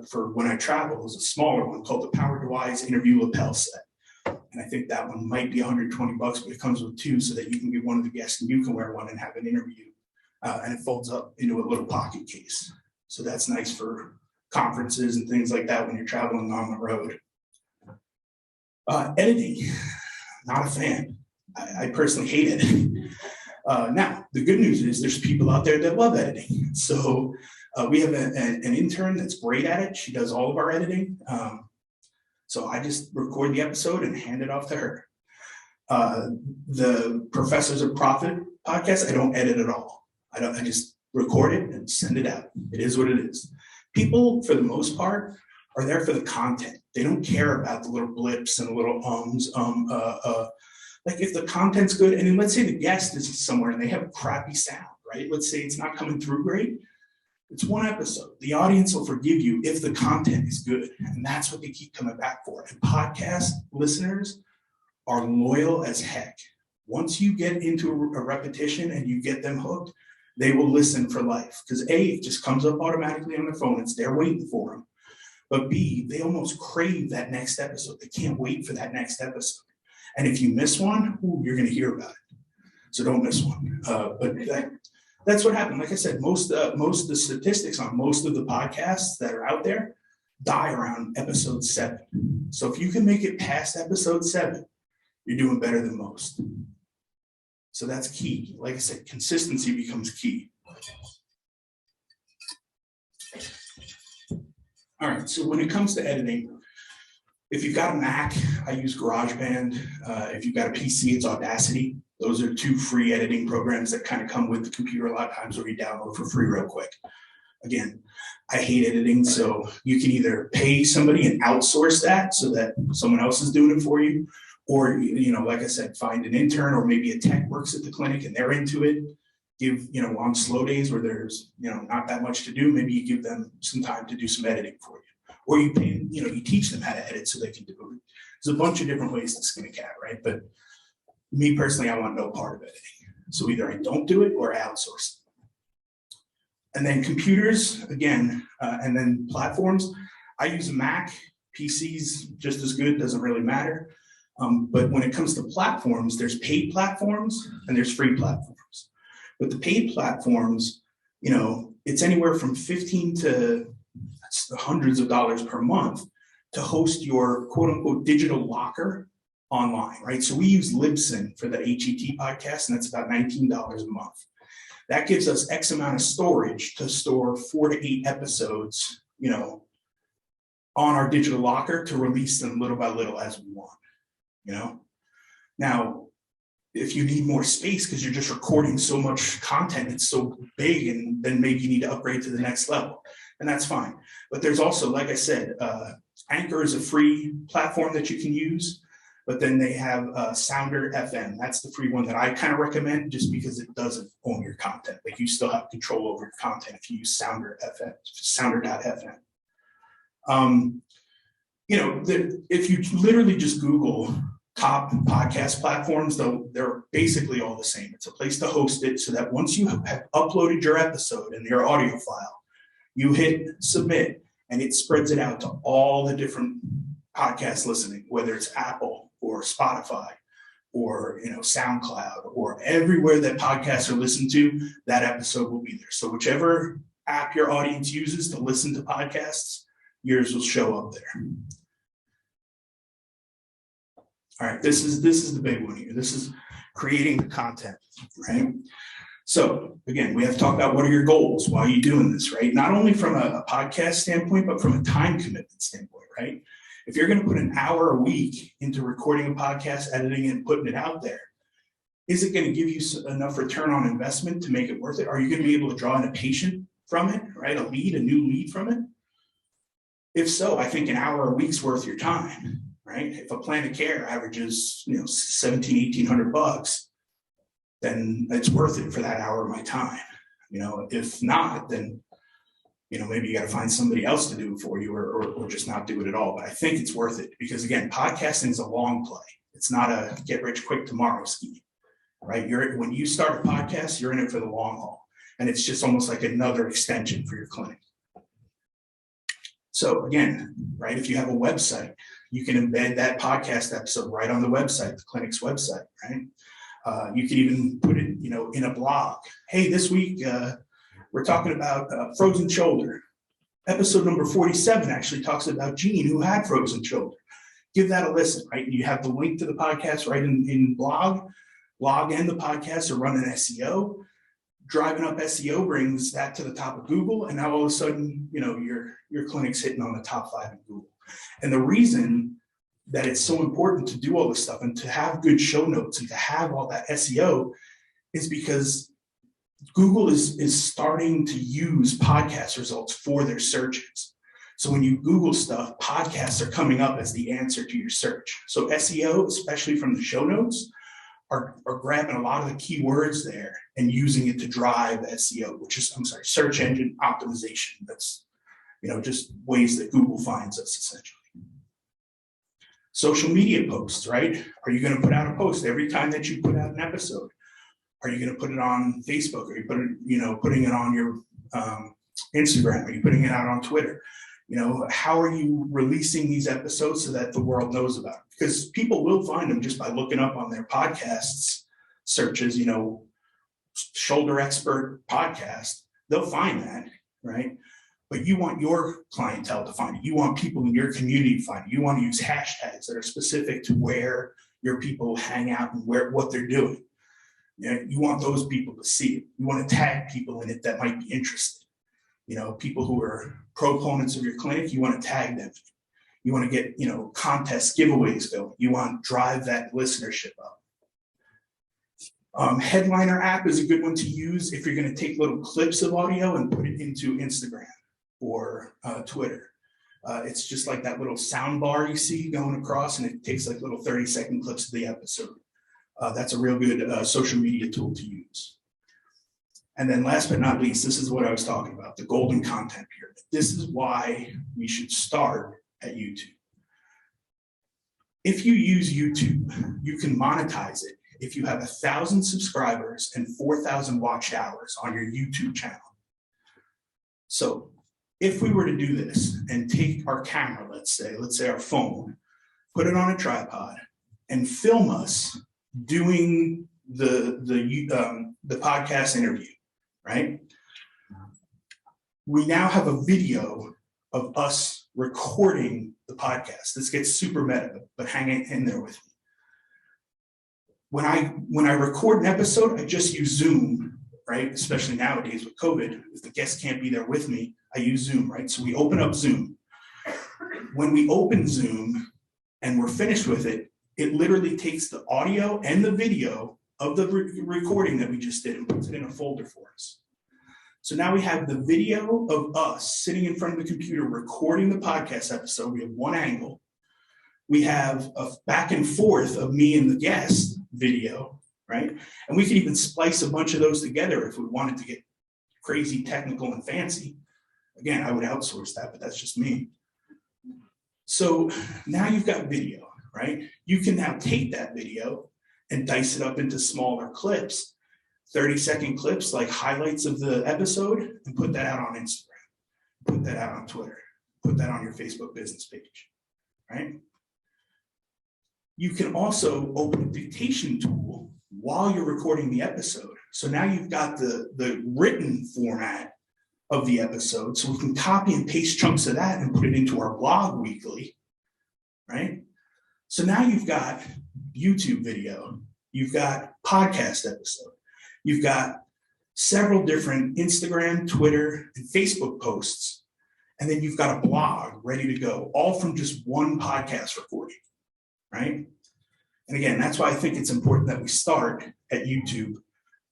for when I travel is a smaller one called the Power Device Interview Lapel Set. And I think that one might be $120, but it comes with two so that you can get one of the guests and you can wear one and have an interview. And it folds up into a little pocket case. So that's nice for conferences and things like that when you're traveling on the road. Editing, not a fan. I personally hate editing. Now, the good news is there's people out there that love editing. So we have an intern that's great at it. She does all of our editing. So I just record the episode and hand it off to her. The Professors of Profit podcast, I don't edit at all. I just record it and send it out. It is what it is. People, for the most part, are there for the content. They don't care about the little blips and the little like if the content's good, and then let's say the guest is somewhere and they have a crappy sound, right? Let's say it's not coming through great. It's one episode. The audience will forgive you if the content is good. And that's what they keep coming back for. And podcast listeners are loyal as heck. Once you get into a repetition and you get them hooked, they will listen for life. Because A, it just comes up automatically on their phone. It's there waiting for them. But B, they almost crave that next episode. They can't wait for that next episode. And if you miss one, you're going to hear about it. So don't miss one. But that's what happened. Like I said, most of the statistics on most of the podcasts that are out there die around episode 7. So if you can make it past episode 7, you're doing better than most. So that's key. Like I said, consistency becomes key. All right, so when it comes to editing, if you've got a Mac, I use GarageBand. If you've got a PC, it's Audacity. Those are 2 free editing programs that kind of come with the computer a lot of times, where you download for free real quick. Again, I hate editing, so you can either pay somebody and outsource that so that someone else is doing it for you, or, you know, like I said, find an intern or maybe a tech works at the clinic and they're into it. Give, you know, on slow days where there's, you know, not that much to do, maybe you give them some time to do some editing for you. Or you pay, you know, you teach them how to edit so they can do it. There's a bunch of different ways to skin a cat, right? But me personally, I want no part of editing. So either I don't do it or I outsource it. And then computers, again, and then platforms. I use a Mac. PCs just as good, doesn't really matter. But when it comes to platforms, there's paid platforms and there's free platforms. But the paid platforms, you know, it's anywhere from $15 to hundreds of dollars per month to host your quote unquote digital locker online, right? So we use Libsyn for the HET podcast, and that's about $19 a month. That gives us X amount of storage to store 4 to 8 episodes, you know, on our digital locker to release them little by little as we want, you know? Now, if you need more space because you're just recording so much content, it's so big, and then maybe you need to upgrade to the next level, and that's fine. But there's also, like I said, Anchor is a free platform that you can use, but then they have Sounder FM. That's the free one that I kind of recommend, just because it doesn't own your content. Like, you still have control over your content if you use Sounder FM, Sounder.fm. You know, if you literally just Google top podcast platforms, though, they're basically all the same. It's a place to host it, so that once you have uploaded your episode and your audio file, you hit submit, and it spreads it out to all the different podcast listening, whether it's Apple or Spotify or, you know, SoundCloud, or everywhere that podcasts are listened to, that episode will be there. So whichever app your audience uses to listen to podcasts, yours will show up there. All right, this is the big one here. This is creating the content, right? So again, we have to talk about what are your goals while you're doing this, right? Not only from a podcast standpoint, but from a time commitment standpoint, right? If you're going to put an hour a week into recording a podcast, editing it, and putting it out there, is it going to give you enough return on investment to make it worth it? Are you going to be able to draw in a patient from it, right? A new lead from it? If so, I think an hour a week's worth your time, right? If a plan of care averages, you know, $1,700-$1,800, then it's worth it for that hour of my time. You know, if not, then, you know, maybe you got to find somebody else to do it for you, or just not do it at all. But I think it's worth it, because again, podcasting is a long play. It's not a get rich quick tomorrow scheme, right? When you start a podcast, you're in it for the long haul, and it's just almost like another extension for your clinic. So again, right, if you have a website, you can embed that podcast episode right on the website, the clinic's website, right? You can even put it, you know, in a blog. Hey, this week we're talking about frozen shoulder. Episode number 47 actually talks about Gene, who had frozen shoulder. Give that a listen, right? You have the link to the podcast right in blog. Blog and the podcast are running SEO. Driving up SEO brings that to the top of Google, and now all of a sudden, you know, your clinic's hitting on the top 5 in Google. And the reason that it's so important to do all this stuff and to have good show notes and to have all that SEO is because Google is starting to use podcast results for their searches. So when you Google stuff, podcasts are coming up as the answer to your search. So SEO, especially from the show notes, are grabbing a lot of the keywords there and using it to drive SEO, which is, search engine optimization. That's, you know, just ways that Google finds us, essentially. Social media posts, right? Are you going to put out a post every time that you put out an episode? Are you going to put it on Facebook? Are you putting it on your Instagram? Are you putting it out on Twitter? You know, how are you releasing these episodes so that the world knows about it? Because people will find them just by looking up on their podcasts searches, you know, shoulder expert podcast. They'll find that, right? But you want your clientele to find it. You want people in your community to find it. You want to use hashtags that are specific to where your people hang out and what they're doing. You know, you want those people to see it. You want to tag people in it that might be interested. You know, people who are proponents of your clinic, you want to tag them. You want to get, you know, contests, giveaways going. You want to drive that listenership up. Headliner app is a good one to use if you're going to take little clips of audio and put it into Instagram or Twitter. It's just like that little sound bar you see going across, and it takes like little 30-second clips of the episode. That's a real good social media tool to use. And then last but not least, this is what I was talking about, the golden content pyramid. This is why we should start at YouTube. If you use YouTube, you can monetize it if you have 1,000 subscribers and 4,000 watched hours on your YouTube channel. So if we were to do this and take our camera, let's say our phone, put it on a tripod and film us doing the podcast interview, right? We now have a video of us recording the podcast. This gets super meta, but hang in there with me. When I record an episode, I just use Zoom, right? Especially nowadays with COVID, if the guest can't be there with me, I use Zoom, right? So we open up Zoom. when we open Zoom and we're finished with it, it literally takes the audio and the video of the recording that we just did and puts it in a folder for us. So now we have the video of us sitting in front of the computer recording the podcast episode. We have one angle. We have a back and forth of me and the guest video, right? And we could even splice a bunch of those together if we wanted to get crazy technical and fancy. Again, I would outsource that, but that's just me. So now you've got video, right? You can now take that video and dice it up into smaller clips, 30-second clips, like highlights of the episode, and put that out on Instagram, put that out on Twitter, put that on your Facebook business page, right? You can also open a dictation tool while you're recording the episode. So now you've got the written format of the episode, so we can copy and paste chunks of that and put it into our blog weekly, right? So now you've got YouTube video, you've got podcast episode, you've got several different Instagram, Twitter, and Facebook posts, and then you've got a blog ready to go, all from just one podcast recording, right? And again, that's why I think it's important that we start at YouTube,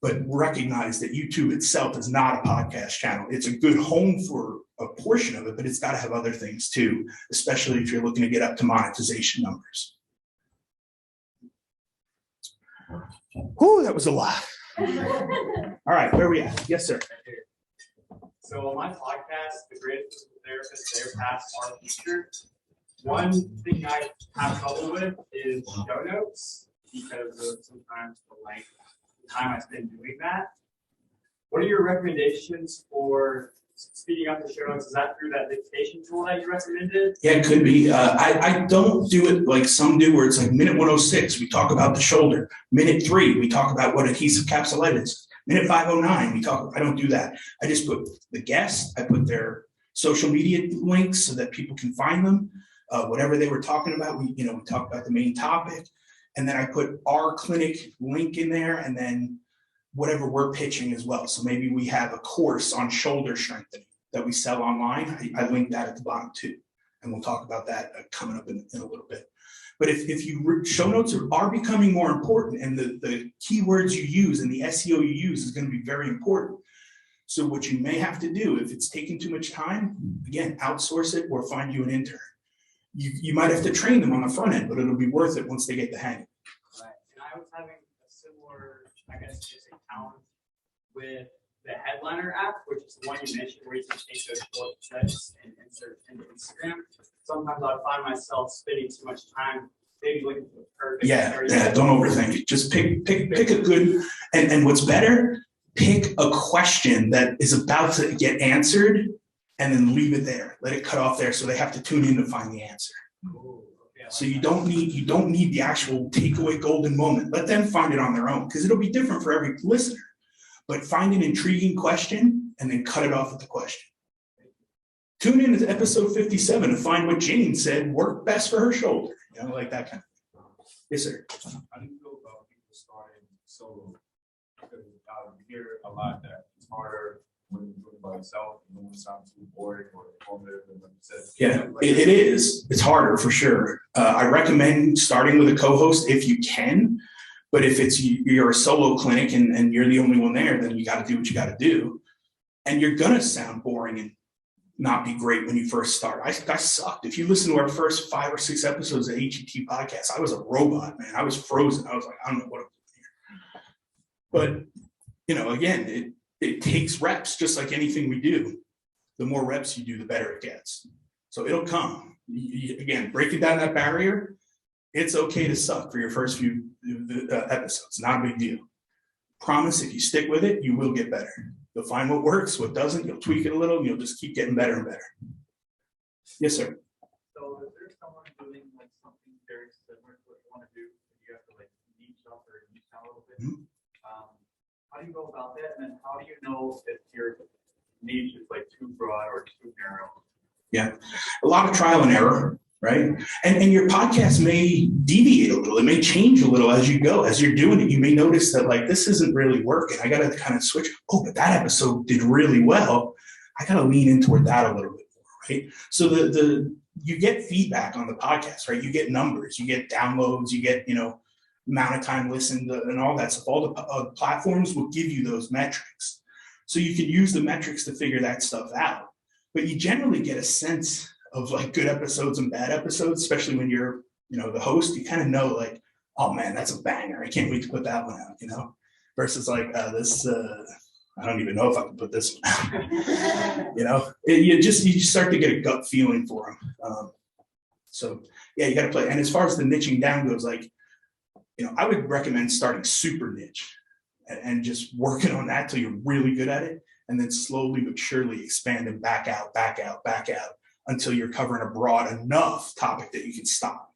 but recognize that YouTube itself is not a podcast channel. It's a good home for a portion of it, but it's got to have other things too, especially if you're looking to get up to monetization numbers. Whew, that was a lot. All right, where are we at? Yes, sir. So on my podcast, The Greatest Therapist, Their Past, Our Future, one thing I have trouble with is show notes because of sometimes the length of time I spend doing that. What are your recommendations for speeding up the show notes? Is that through that dictation tool that you recommended? Yeah, it could be. I don't do it like some do, where it's like minute 106, we talk about the shoulder. Minute 3, we talk about what adhesive capsulitis is. Minute 509, I don't do that. I just put the guest, I put their social media links so that people can find them. Whatever they were talking about, we talk about the main topic. And then I put our clinic link in there, and then whatever we're pitching as well. So maybe we have a course on shoulder strengthening that we sell online. I link that at the bottom too. And we'll talk about that coming up in a little bit. But if show notes are becoming more important, and the keywords you use and the SEO you use is going to be very important. So what you may have to do, if it's taking too much time, again, outsource it or find you an intern. You might have to train them on the front end, but it'll be worth it once they get the hang of it. Right. And I was having a similar, I guess, just a challenge with the Headliner app, which is the one you mentioned, where you can take those short clips and insert into Instagram. Sometimes I find myself spending too much time maybe looking for the perfect. Yeah, don't overthink it. Just pick a good, and what's better, pick a question that is about to get answered, and then leave it there. Let it cut off there, so they have to tune in to find the answer. So you don't need the actual takeaway golden moment. Let them find it on their own, because it'll be different for every listener. But find an intriguing question and then cut it off with the question. Tune in to episode 57 to find what Jane said worked best for her shoulder. Like that kind of thing. Yes, sir. How do you feel about people starting solo? Because I hear a lot that it's harder when you're doing it by yourself, and when it sounds too boring or informative, and like you said. Yeah, it is. It's harder for sure. I recommend starting with a co-host if you can, but if you're a solo clinic and you're the only one there, then you got to do what you got to do, and you're gonna sound boring and not be great when you first start. I sucked. If you listen to our first 5 or 6 episodes of HET podcast, I was a robot, man. I was frozen. I was like, I don't know what I'm doing here. But again, it takes reps, just like anything we do. The more reps you do, the better it gets. So it'll come. Again, breaking down that barrier, it's okay to suck for your first few episodes. Not a big deal. Promise, if you stick with it, you will get better. You'll find what works, what doesn't. You'll tweak it a little, and you'll just keep getting better and better. Yes, sir. So if there's someone doing like something very similar to what you want to do, you have to like niche up or niche out a little bit. Mm-hmm. How do you go about that? And then how do you know if your niche is like too broad or too narrow? Yeah, a lot of trial and error, right? And your podcast may deviate a little. It may change a little as you go. As you're doing it, you may notice that like, this isn't really working. I got to kind of switch. Oh, but that episode did really well. I got to lean in toward that a little bit more, right? So the you get feedback on the podcast, right? You get numbers, you get downloads, you get, amount of time listened and all that stuff. All the platforms will give you those metrics. So you can use the metrics to figure that stuff out. But you generally get a sense of like good episodes and bad episodes, especially when you're, the host. You kind of know like, oh man, that's a banger. I can't wait to put that one out, versus like this, I don't even know if I can put this one out. You just start to get a gut feeling for them. So yeah, you got to play. And as far as the niching down goes, like, I would recommend starting super niche and just working on that till you're really good at it. And then slowly but surely expand and back out until you're covering a broad enough topic that you can stop.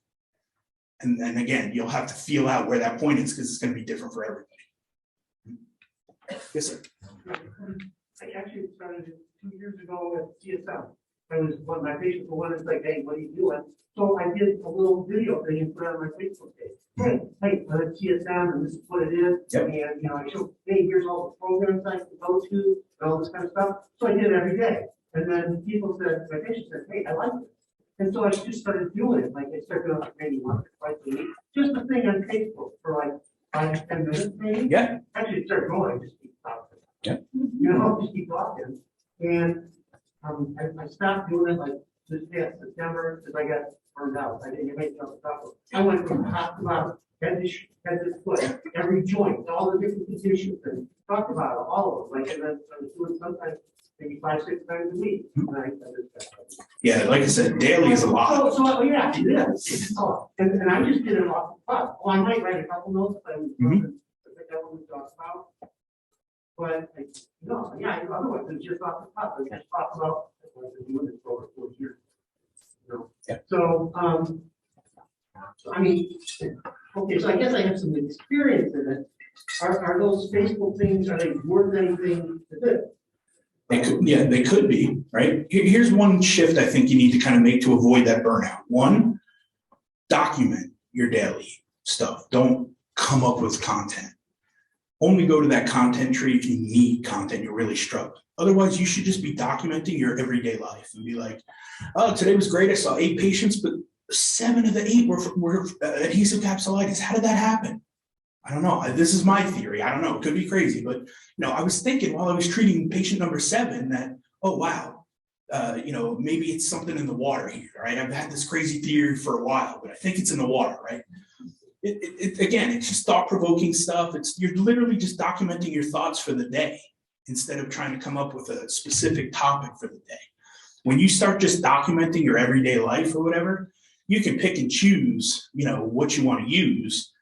And again, you'll have to feel out where that point is because it's going to be different for everybody. Yes, sir. I actually started it 2 years ago at CSM. I was one of my patients, the one that's like, hey, what are you doing? So I did a little video thing and put it on my Facebook page. Hey, I'm at CSM and this is what it is. Yep. And I show, hey, here's all the programs I can go to and all this kind of stuff. So I did it every day. And then people said, my patients said, hey, I like it. And so I just started doing it. Like I started doing it maybe once or twice a week. Just a thing on Facebook for like 5 to 10 minutes maybe. Yeah. Actually, it started going, just keep talking. Yeah. Just keep talking. And I stopped doing it like this past September because I got burned out. I didn't make enough stuff. I went from top to bottom, head to foot, every joint, all the different positions, and talked about it, all of them. Like, and then I was doing sometimes maybe 5, 6 times a week. Yeah, like I said, daily is a lot. So yeah, it is. And I just did it off the cuff. Well, I might write a couple notes, but I think that one we talked about. But otherwise it's just off the top. I just talked about I've been doing this for over 4 years. Yeah. So I mean, okay, so I guess I have some experience in it. Are those Facebook things, are they worth anything to do? They could be, right? Here's one shift I think you need to kind of make to avoid that burnout. One, document your daily stuff. Don't come up with content. Only go to that content tree if you need content, you're really struggling. Otherwise, you should just be documenting your everyday life and be like, oh, today was great. I saw 8 patients, but 7 of the 8 were adhesive capsulitis. How did that happen? I don't know. This is my theory. I don't know. It could be crazy, but I was thinking while I was treating patient number 7 that, oh, wow, maybe it's something in the water here, right? I've had this crazy theory for a while, but I think it's in the water, right? Again, it's just thought-provoking stuff. You're literally just documenting your thoughts for the day instead of trying to come up with a specific topic for the day. When you start just documenting your everyday life or whatever, you can pick and choose, what you want to use,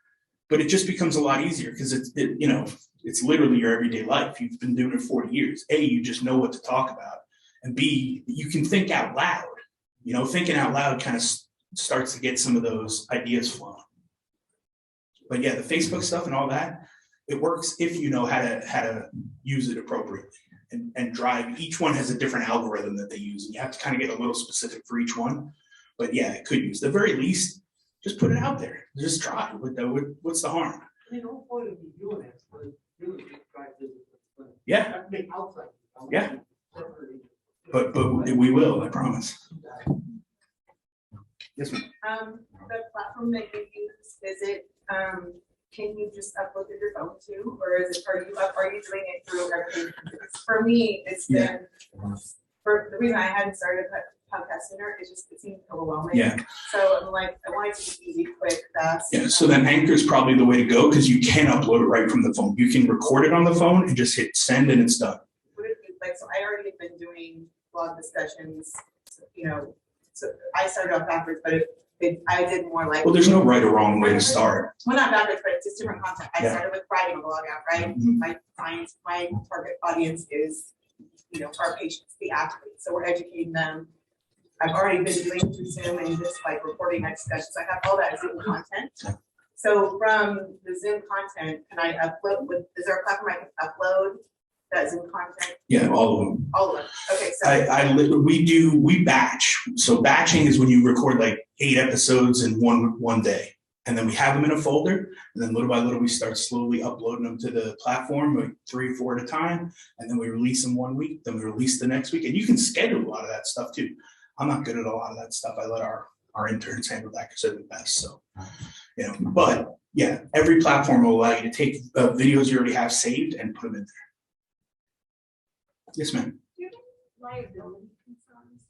but it just becomes a lot easier because it's literally your everyday life. You've been doing it 40 years. A, you just know what to talk about, and B, you can think out loud. Thinking out loud kind of starts to get some of those ideas flowing. But yeah, the Facebook stuff and all that, it works if you know how to use it appropriately and drive. Each one has a different algorithm that they use, and you have to kind of get a little specific for each one. But yeah, it could use. The very least, just put it out there. Just try. What's the harm? The whole point of me doing it was really to try to Yeah. make outside. Yeah. But we will, I promise. Yes, ma'am. The platform that you use, is it, can you just upload to your phone too? Or are you doing it through everything? For me, it's been, for the reason I hadn't started a podcast sooner, is just, it seemed overwhelming. Yeah. So I'm like, I want it to be easy, quick, fast. Yeah, so then Anchor is probably the way to go because you can upload it right from the phone. You can record it on the phone and just hit send and it's done. Would it be like, so I already have been doing blog discussions, so I started off backwards, but I did more like. Well, there's no right or wrong way to start. Well, not backwards, but it's just different content. I started with writing a blog out, right? Mm-hmm. My clients, my target audience is, our patients, the athletes. So we're educating them. I've already been doing through Zoom and just like recording my discussions. I have all that Zoom content. So from the Zoom content, can I upload is there a platform I can upload that Zoom content? Yeah, all of them. All of them. Okay, so we batch. So batching is when you record like 8 episodes in one day. And then we have them in a folder, and then little by little we start slowly uploading them to the platform, like 3 or 4 at a time, and then we release them one week, then we release the next week. And you can schedule a lot of that stuff too. I'm not good at a lot of that stuff. I let our interns handle that because they're the best. So, but yeah, every platform will allow you to take videos you already have saved and put them in there. Yes, ma'am. Do you have liability concerns?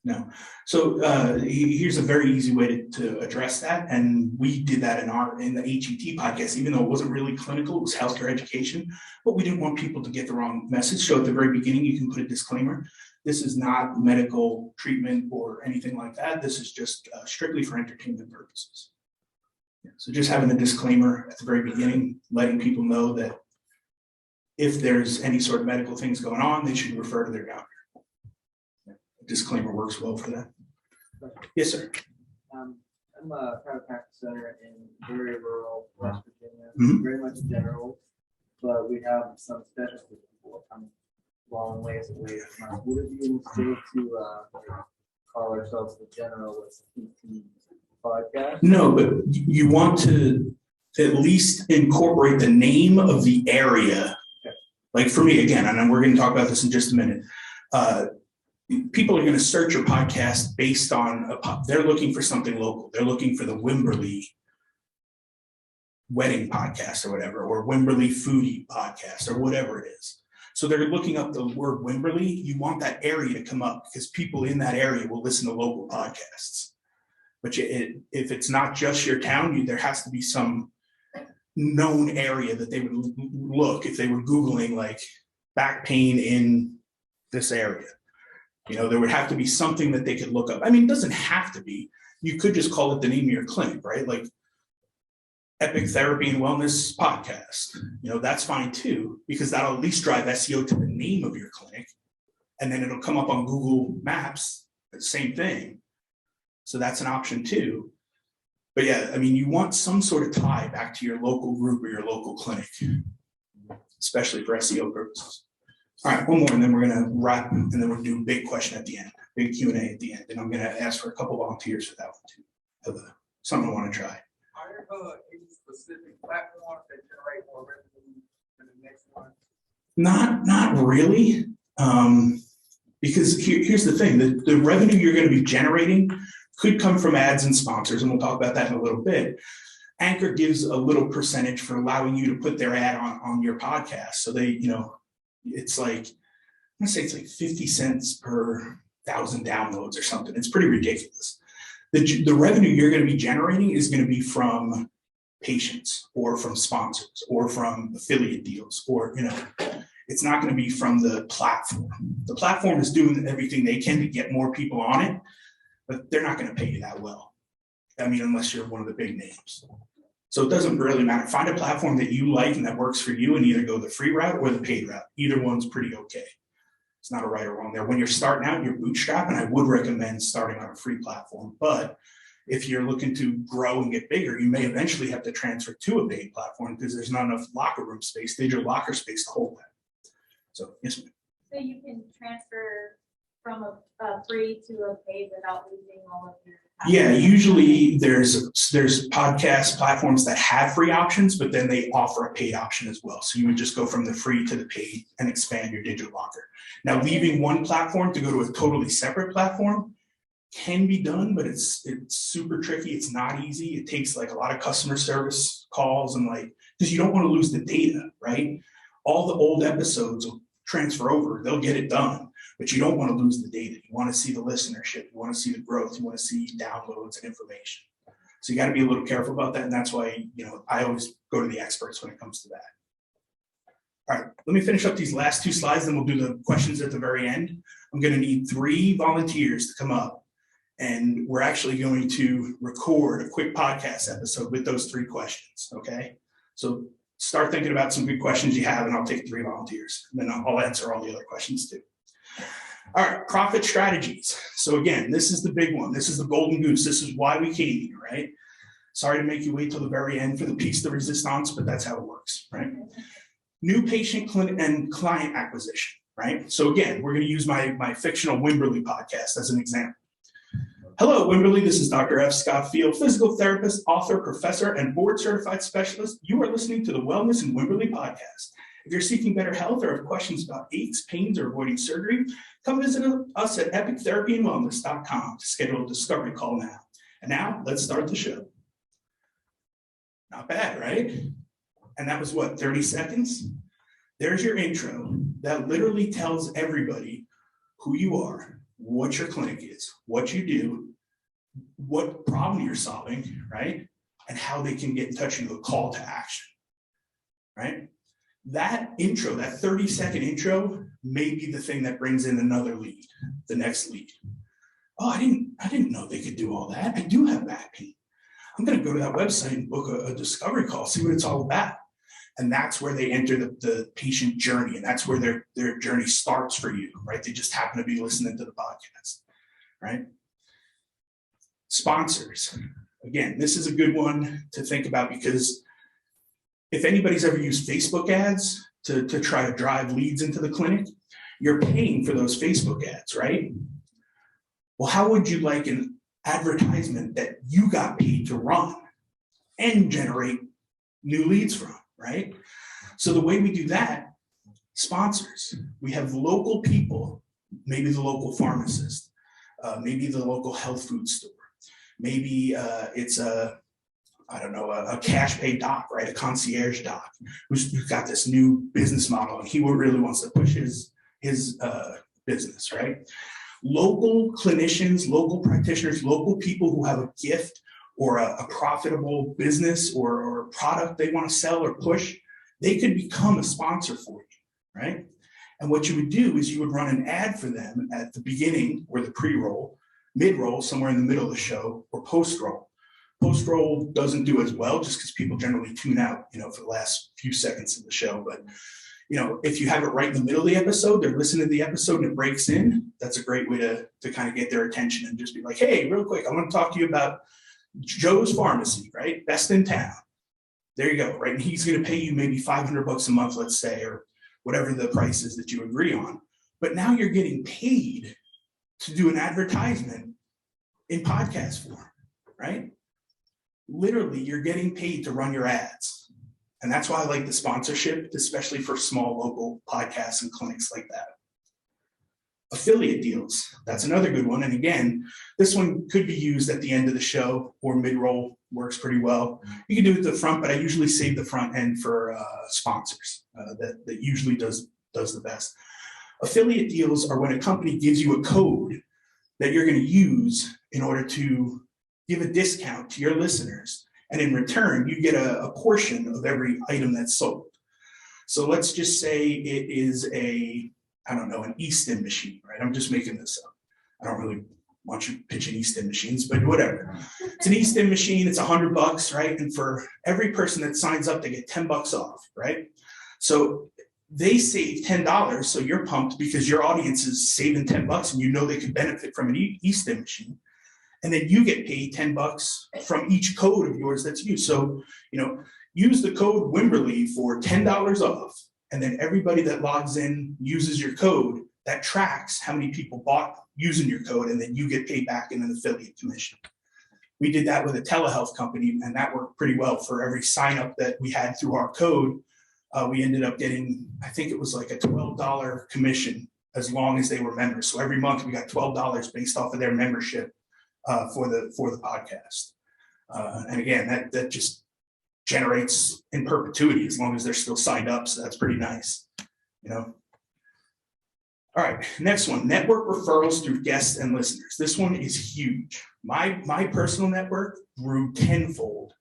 No. So here's a very easy way to address that. And we did that in the HET podcast, even though it wasn't really clinical, it was healthcare education, but we didn't want people to get the wrong message. So at the very beginning, you can put a disclaimer. This is not medical treatment or anything like that. This is just strictly for entertainment purposes. Yeah, so just having a disclaimer at the very beginning, letting people know that if there's any sort of medical things going on, they should refer to their doctor. Disclaimer works well for that. Yes, sir. I'm a private practice center in very rural West Virginia, Mhm. very much general, but we have some specialty people come long ways away from us. Would it be a mistake to call ourselves the Generalist PT podcast? No, but you want to at least incorporate the name of the area. Like for me, again, and we're going to talk about this in just a minute. People are going to search your podcast based on they're looking for something local. They're looking for the Wimberley wedding podcast or whatever, or Wimberley foodie podcast or whatever it is. So they're looking up the word Wimberley. You want that area to come up because people in that area will listen to local podcasts. But if it's not just your town, there has to be some known area that they would look if they were Googling like back pain in this area. There would have to be something that they could look up. I mean, it doesn't have to be. You could just call it the name of your clinic, right? Like Epic Therapy and Wellness Podcast. That's fine too, because that'll at least drive SEO to the name of your clinic. And then it'll come up on Google Maps, the same thing. So that's an option too. But yeah, I mean, you want some sort of tie back to your local group or your local clinic, especially for SEO purposes. All right, one more, and then we're going to wrap, and then we'll do a big question at the end, big Q&A at the end. And I'm going to ask for a couple volunteers for that one too. Something I want to try. Are there any specific platforms that generate more revenue than the next one? Not really, because here's the thing: the revenue you're going to be generating could come from ads and sponsors, and we'll talk about that in a little bit. Anchor gives a little percentage for allowing you to put their ad on your podcast. So they, it's like, I'm gonna say it's like 50 cents per 1,000 downloads or something. It's pretty ridiculous. The revenue you're going to be generating is going to be from patients or from sponsors or from affiliate deals, or it's not going to be from the platform. The platform is doing everything they can to get more people on it, but they're not going to pay you that well. I mean, unless you're one of the big names. So it doesn't really matter. Find a platform that you like and that works for you, and either go the free route or the paid route. Either one's pretty okay. It's not a right or wrong there. When you're starting out, you're bootstrapping. I would recommend starting on a free platform. But if you're looking to grow and get bigger, you may eventually have to transfer to a paid platform because there's not enough locker room space, digital locker space to hold that. So, yes, ma'am. So you can transfer from a free to a paid without losing all of your. Yeah, usually there's podcast platforms that have free options, but then they offer a paid option as well. So you would just go from the free to the paid and expand your digital locker. Now, leaving one platform to go to a totally separate platform can be done, but it's super tricky. It's not easy. It takes like a lot of customer service calls and because you don't want to lose the data, right? All the old episodes will transfer over. They'll get it done. But you don't want to lose the data. You want to see the listenership. You want to see the growth. You want to see downloads and information. So you got to be a little careful about that. And that's why, I always go to the experts when it comes to that. All right, let me finish up these last two slides, then we'll do the questions at the very end. I'm going to need 3 volunteers to come up, and we're actually going to record a quick podcast episode with those 3 questions, okay? So start thinking about some good questions you have, and I'll take 3 volunteers, and then I'll answer all the other questions too. All right, profit strategies. So again, this is the big one. This is the golden goose. This is why we came here, right? Sorry to make you wait till the very end for the piece de resistance, but that's how it works, right? New patient and client acquisition, right? So again, we're going to use my fictional Wimberley podcast as an example. Hello, Wimberley. This is Dr. F Scott Feil, physical therapist, author, professor, and board certified specialist. You are listening to the Wellness in Wimberley podcast, If you're seeking better health or have questions about aches, pains, or avoiding surgery, come visit us at epictherapyandwellness.com to schedule a discovery call now. And now, let's start the show. Not bad, right? And that was what, 30 seconds? There's your intro that literally tells everybody who you are, what your clinic is, what you do, what problem you're solving, right? And how they can get in touch with you, a call to action, right? That intro, that 30-second intro may be the thing that brings in another lead, the next lead. Oh, I didn't know they could do all that. I do have back pain. I'm going to go to that website and book a discovery call, see what it's all about. And that's where they enter the patient journey, and that's where their journey starts for you, right? They just happen to be listening to the podcast, right? Sponsors. Again, this is a good one to think about, because if anybody's ever used Facebook ads to try to drive leads into the clinic, you're paying for those Facebook ads, right? Well, how would you like an advertisement that you got paid to run and generate new leads from, right? So the way we do that, sponsors, we have local people, maybe the local pharmacist, maybe the local health food store, maybe it's a cash pay doc, right? A concierge doc who's got this new business model, and he really wants to push his business, right? Local clinicians, local practitioners, local people who have a gift or a profitable business or a product they want to sell or push, they could become a sponsor for you, right? And what you would do is you would run an ad for them at the beginning or the pre-roll, mid-roll, somewhere in the middle of the show, or post-roll. Post-roll doesn't do as well just because people generally tune out, for the last few seconds of the show. But, if you have it right in the middle of the episode, they're listening to the episode and it breaks in, that's a great way to kind of get their attention and just be like, hey, real quick, I want to talk to you about Joe's Pharmacy, right? Best in town. There you go, right? And he's going to pay you maybe $500 a month, let's say, or whatever the price is that you agree on. But now you're getting paid to do an advertisement in podcast form, right? Literally, you're getting paid to run your ads. And that's why I like the sponsorship, especially for small local podcasts and clinics like that. Affiliate deals, that's another good one. And again, this one could be used at the end of the show or mid-roll, works pretty well. You can do it at the front, but I usually save the front end for sponsors. That usually does the best. Affiliate deals are when a company gives you a code that you're going to use in order to give a discount to your listeners. And in return, you get a portion of every item that's sold. So let's just say it is an e-stim machine, right? I'm just making this up. I don't really want you pitching e-stim machines, but whatever. It's an e-stim machine, it's $100, right? And for every person that signs up, they get $10 off, right? So they save $10, so you're pumped because your audience is saving $10 and they could benefit from an e-stim machine. And then you get paid $10 from each code of yours that's used. So, use the code Wimberly for $10 off. And then everybody that logs in uses your code, that tracks how many people bought using your code, and then you get paid back in an affiliate commission. We did that with a telehealth company, and that worked pretty well. For every sign up that we had through our code, we ended up getting, I think it was like a $12 commission as long as they were members. So every month we got $12 based off of their membership for the podcast. And again, that just generates in perpetuity as long as they're still signed up. So that's pretty nice, All right, next one, network referrals through guests and listeners. This one is huge. My personal network grew tenfold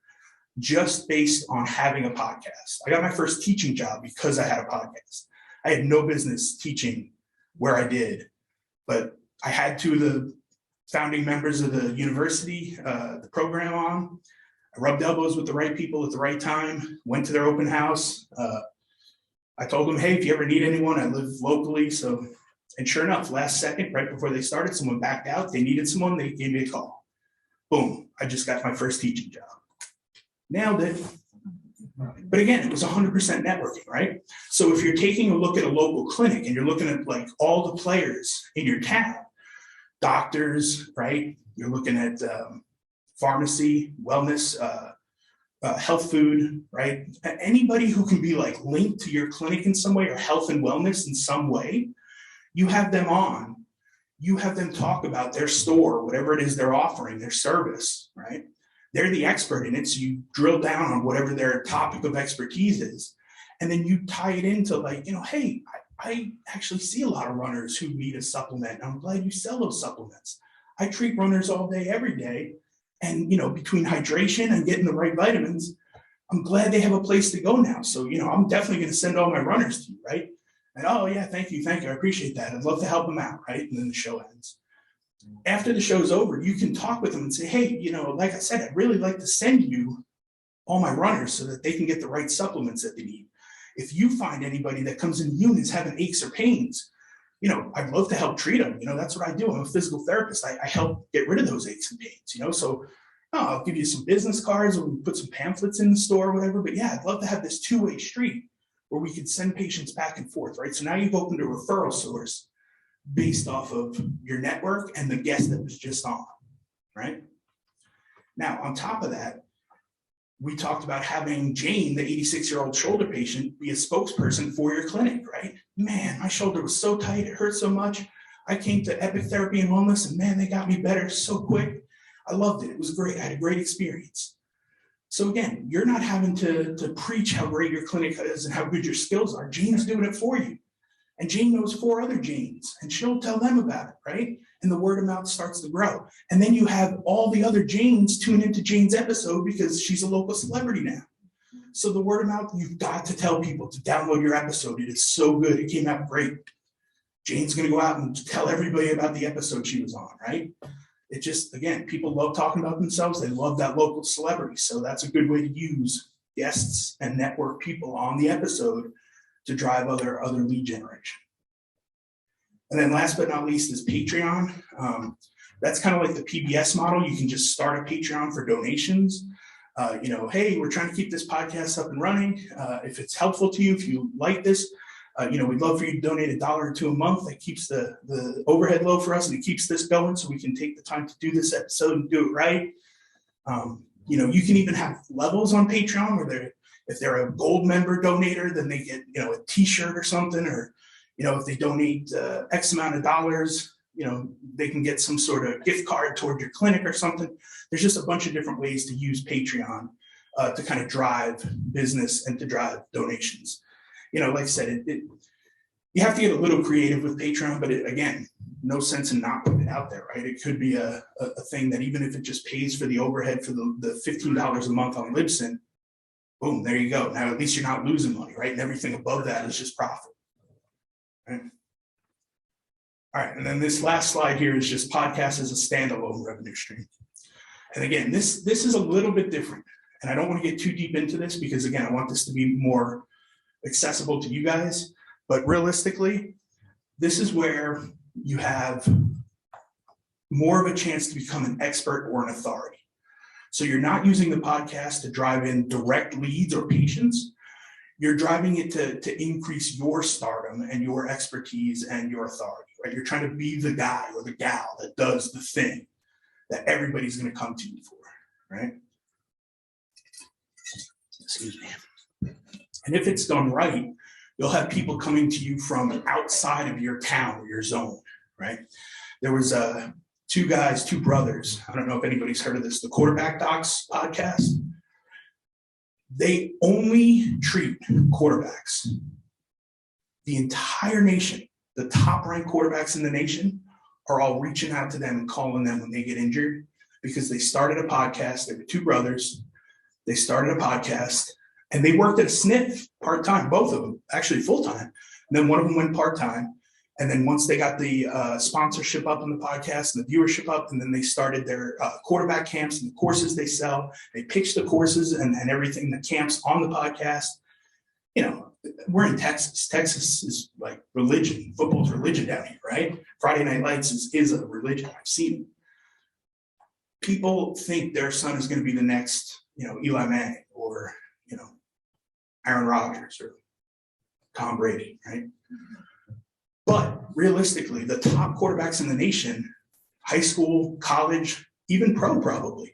just based on having a podcast. I got my first teaching job because I had a podcast. I had no business teaching where I did, but I had two of the founding members of the university, the program on. I rubbed elbows with the right people at the right time, went to their open house. I told them, hey, if you ever need anyone, I live locally. And sure enough, last second, right before they started, someone backed out. They needed someone, they gave me a call. Boom, I just got my first teaching job. Nailed it. But again, it was 100% networking, right? So if you're taking a look at a local clinic and you're looking at like all the players in your town, doctors, right? You're looking at pharmacy, wellness, health food, right? Anybody who can be like linked to your clinic in some way or health and wellness in some way, you have them on, you have them talk about their store, whatever it is they're offering, their service, right? They're the expert in it, so you drill down on whatever their topic of expertise is, and then you tie it into like, hey, I actually see a lot of runners who need a supplement. I'm glad you sell those supplements. I treat runners all day, every day. And, between hydration and getting the right vitamins, I'm glad they have a place to go now. So, I'm definitely going to send all my runners to you, right? And, oh, yeah, thank you. I appreciate that. I'd love to help them out, right? And then the show ends. After the show's over, you can talk with them and say, hey, like I said, I'd really like to send you all my runners so that they can get the right supplements that they need. If you find anybody that comes in you and is having aches or pains, I'd love to help treat them. That's what I do. I'm a physical therapist. I help get rid of those aches and pains, so I'll give you some business cards or we put some pamphlets in the store or whatever. But yeah, I'd love to have this two-way street where we could send patients back and forth, right? So now you've opened a referral source based off of your network and the guest that was just on, right? Now, on top of that, we talked about having Jane, the 86-year-old shoulder patient, be a spokesperson for your clinic, right? Man, my shoulder was so tight, it hurt so much. I came to Epic Therapy and Wellness, and man, they got me better so quick. I loved it. It was great. I had a great experience. So again, you're not having to preach how great your clinic is and how good your skills are. Jane's doing it for you. And Jane knows 4 other Janes, and she'll tell them about it, right? And the word of mouth starts to grow. And then you have all the other Janes tune into Jane's episode because she's a local celebrity now. So the word of mouth, you've got to tell people to download your episode. It is so good. It came out great. Jane's going to go out and tell everybody about the episode she was on, right? It just, again, people love talking about themselves. They love that local celebrity. So that's a good way to use guests and network people on the episode to drive other lead generation. And then last but not least is Patreon. That's kind of like the PBS model. You can just start a Patreon for donations. Hey, we're trying to keep this podcast up and running. If it's helpful to you, if you like this, we'd love for you to donate $1 or $2 a month. That keeps the overhead low for us, and it keeps this going so we can take the time to do this episode and do it right. You can even have levels on Patreon where if they're a gold member donator, then they get, a t-shirt or something, or, if they donate X amount of dollars, they can get some sort of gift card toward your clinic or something. There's just a bunch of different ways to use Patreon to kind of drive business and to drive donations. Like I said, you have to get a little creative with Patreon, but again, no sense in not putting it out there, right? It could be a thing that even if it just pays for the overhead for the $15 a month on Libsyn, boom, there you go. Now at least you're not losing money, right? And everything above that is just profit. Right? All right, and then this last slide here is just podcast as a standalone revenue stream. And again, this is a little bit different. And I don't want to get too deep into this because again, I want this to be more accessible to you guys. But realistically, this is where you have more of a chance to become an expert or an authority. So you're not using the podcast to drive in direct leads or patients. You're driving it to increase your stardom and your expertise and your authority, right? You're trying to be the guy or the gal that does the thing that everybody's going to come to you for, right? Excuse me. And if it's done right, you'll have people coming to you from outside of your town or your zone, right? There was two brothers. I don't know if anybody's heard of this, the Quarterback Docs podcast. They only treat quarterbacks. The entire nation, the top ranked quarterbacks in the nation are all reaching out to them and calling them when they get injured because they started a podcast. They were 2 brothers. They started a podcast and they worked at a SNF part-time, both of them, actually full-time. And then one of them went part-time. And then once they got the sponsorship up on the podcast and the viewership up, and then they started their quarterback camps and the courses they sell. They pitch the courses and everything, the camps on the podcast. We're in Texas. Texas is like religion. Football's religion down here, right? Friday Night Lights is a religion. I've seen it. People think their son is going to be the next, Eli Manning or, Aaron Rodgers or Tom Brady, right? But realistically, the top quarterbacks in the nation, high school, college, even pro probably,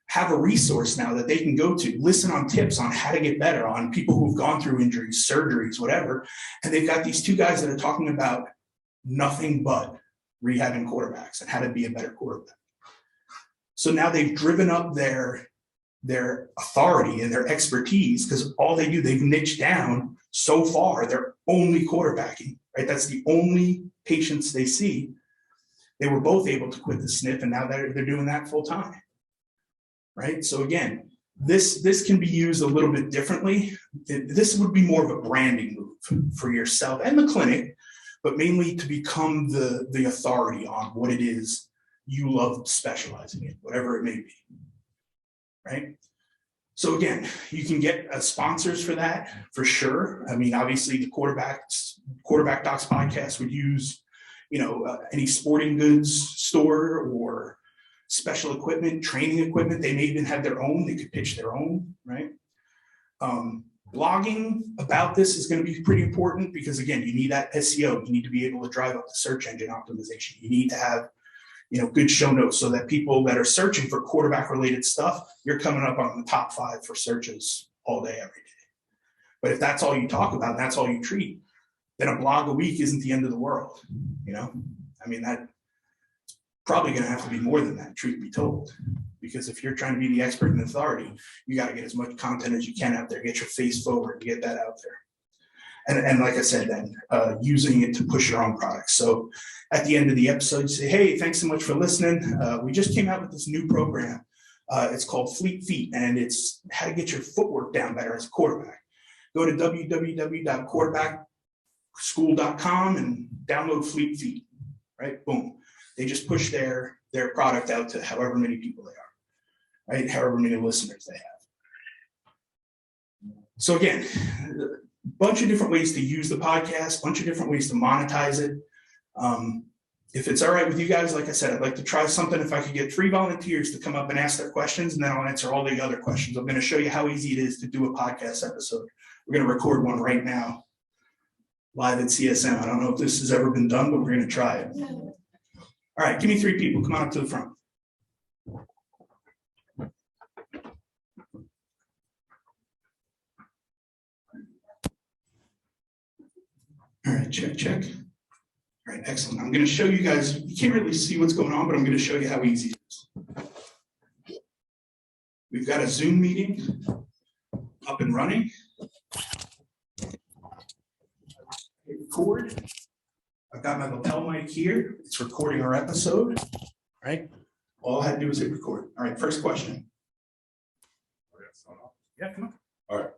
have a resource now that they can go to, listen on tips on how to get better, on people who've gone through injuries, surgeries, whatever. And they've got these two guys that are talking about nothing but rehabbing quarterbacks and how to be a better quarterback. So now they've driven up their authority and their expertise, because all they do, they've niched down so far, they're only quarterbacking, right? That's the only patients they see. They were both able to quit the SNF, and now they're doing that full time. Right? So again, this can be used a little bit differently. This would be more of a branding move for yourself and the clinic, but mainly to become the authority on what it is you love specializing in, whatever it may be. Right? So again, you can get sponsors for that, for sure. I mean, obviously the Quarterback Docs podcast would use, any sporting goods store or special equipment, training equipment. They may even have their own. They could pitch their own, right? Blogging about this is going to be pretty important, because again, you need that SEO. You need to be able to drive up the search engine optimization. You need to have, good show notes so that people that are searching for quarterback related stuff, you're coming up on the top 5 for searches all day, every day. But if that's all you talk about, and that's all you treat, then a blog a week isn't the end of the world. I mean, that probably going to have to be more than that, truth be told, because if you're trying to be the expert and authority, you got to get as much content as you can out there, get your face forward and get that out there. And like I said, then using it to push your own products. So at the end of the episode, you say, hey, thanks so much for listening. We just came out with this new program. It's called Fleet Feet, and it's how to get your footwork down better as a quarterback. Go to www.quarterbackschool.com and download Fleet Feet, right? Boom. They just push their product out to however many people they are, right? However many listeners they have. So again, a bunch of different ways to use the podcast, a bunch of different ways to monetize it. If it's all right with you guys, like I said, I'd like to try something. If I could get 3 volunteers to come up and ask their questions, and then I'll answer all the other questions. I'm going to show you how easy it is to do a podcast episode. We're going to record one right now, live at CSM. I don't know if this has ever been done, but we're going to try it. All right, give me 3 people. Come on up to the front. All right, check. All right, excellent. I'm going to show you guys, you can't really see what's going on, but I'm going to show you how easy it is. We've got a Zoom meeting up and running. Record. I've got my lapel mic here. It's recording our episode, right? All I had to do was hit record. All right, first question. Yeah, come on. All right.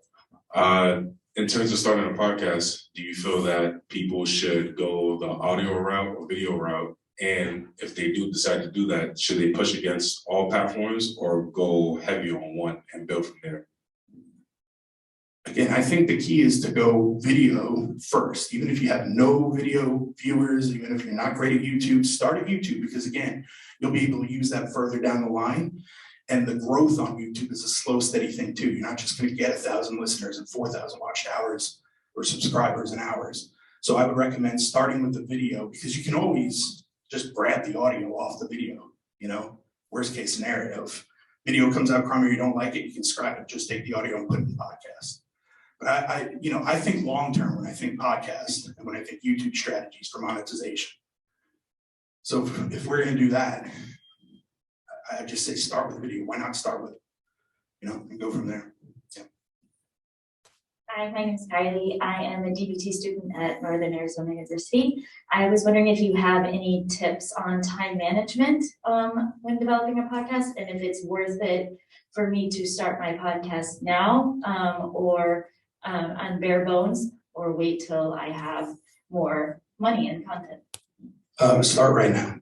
In terms of starting a podcast, do you feel that people should go the audio route or video route? And if they do decide to do that, should they push against all platforms or go heavy on one and build from there? Again, I think the key is to go video first. Even if you have no video viewers, even if you're not great at YouTube, start at YouTube, because again, you'll be able to use that further down the line. And the growth on YouTube is a slow, steady thing too. You're not just going to get 1,000 listeners and 4,000 watched hours or subscribers and hours. So I would recommend starting with the video, because you can always just grab the audio off the video. Worst case scenario, if video comes out crummy, you don't like it, you can scrap it, just take the audio and put it in the podcast. But I think long-term when I think podcast and when I think YouTube strategies for monetization. So if we're going to do that, I just say start with the video. Why not start with it? And go from there. Yeah. Hi, my name is Kylie. I am a DBT student at Northern Arizona University. I was wondering if you have any tips on time management when developing a podcast, and if it's worth it for me to start my podcast now or on bare bones, or wait till I have more money and content. Start right now.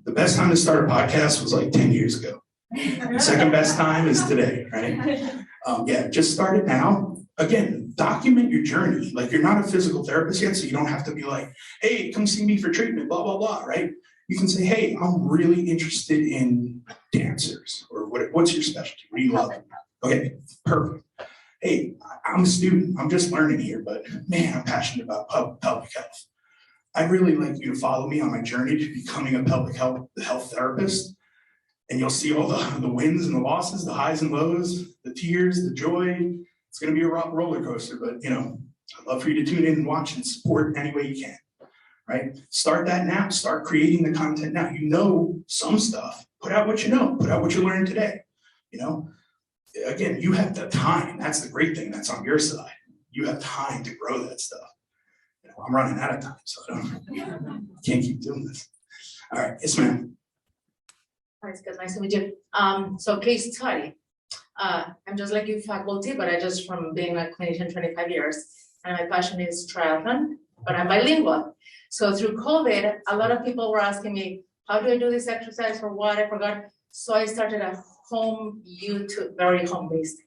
The best time to start a podcast was like 10 years ago. The second best time is today, right? Just start it now. Again, document your journey. Like, you're not a physical therapist yet, so you don't have to be like, hey, come see me for treatment, blah, blah, blah, right? You can say, hey, I'm really interested in dancers, or what's your specialty? What do you love? Okay, perfect. Hey, I'm a student. I'm just learning here, but man, I'm passionate about public health. I'd really like you to follow me on my journey to becoming a public health therapist. and you'll see all the wins and the losses, the highs and lows, the tears, the joy. It's gonna be a roller coaster, but I'd love for you to tune in and watch and support any way you can, right? Start that now, start creating the content now. You know some stuff, put out what you know, put out what you learned today, Again, you have the time, that's the great thing, that's on your side. You have time to grow that stuff. I'm running out of time, so can't keep doing this. All right, yes, ma'am. Hi, it's good, nice to meet you. So case study. I'm just like you faculty, but I just from being a clinician 25 years, and my passion is triathlon, but I'm bilingual. So through COVID, a lot of people were asking me, how do I do this exercise, for what, I forgot. So I started a home YouTube, very home-based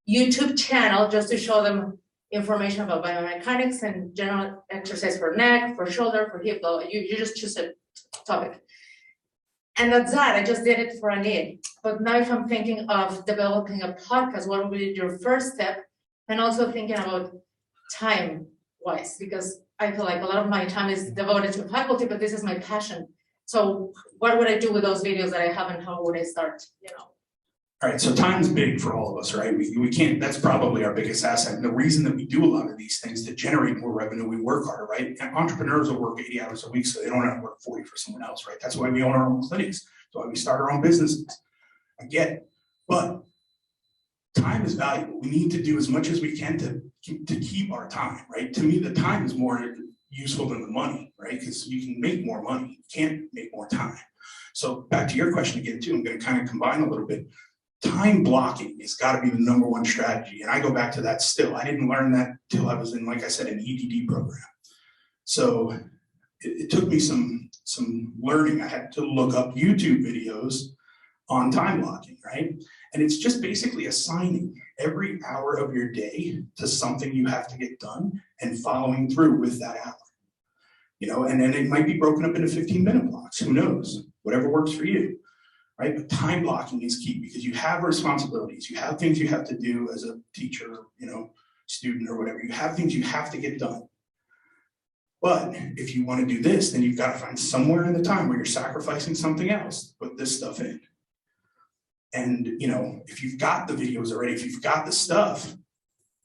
YouTube channel just to show them information about biomechanics and general exercise for neck, for shoulder, for hip. You just choose a topic. And that's that, I just did it for a need. But now if I'm thinking of developing a podcast, what would be your first step? And also thinking about time-wise, because I feel like a lot of my time is devoted to faculty, but this is my passion. So what would I do with those videos that I have, and how would I start, All right, so time's big for all of us, right? We can't, that's probably our biggest asset. And the reason that we do a lot of these things to generate more revenue, we work harder, right? And entrepreneurs will work 80 hours a week, so they don't have to work 40 for someone else, right? That's why we own our own clinics. That's why we start our own businesses. I get it, but time is valuable. We need to do as much as we can to keep our time, right? To me, the time is more useful than the money, right? Because you can make more money, you can't make more time. So back to your question again too, I'm gonna kind of combine a little bit. Time blocking has got to be the number one strategy. And I go back to that still. I didn't learn that till I was in, like I said, an EDD program. So it took me some learning. I had to look up YouTube videos on time blocking, right? And it's just basically assigning every hour of your day to something you have to get done and following through with that hour. And then it might be broken up into 15-minute blocks. Who knows? Whatever works for you. Right, but time blocking is key because you have responsibilities. You have things you have to do as a teacher, student or whatever. You have things you have to get done. But if you want to do this, then you've got to find somewhere in the time where you're sacrificing something else to put this stuff in. And if you've got the videos already, if you've got the stuff,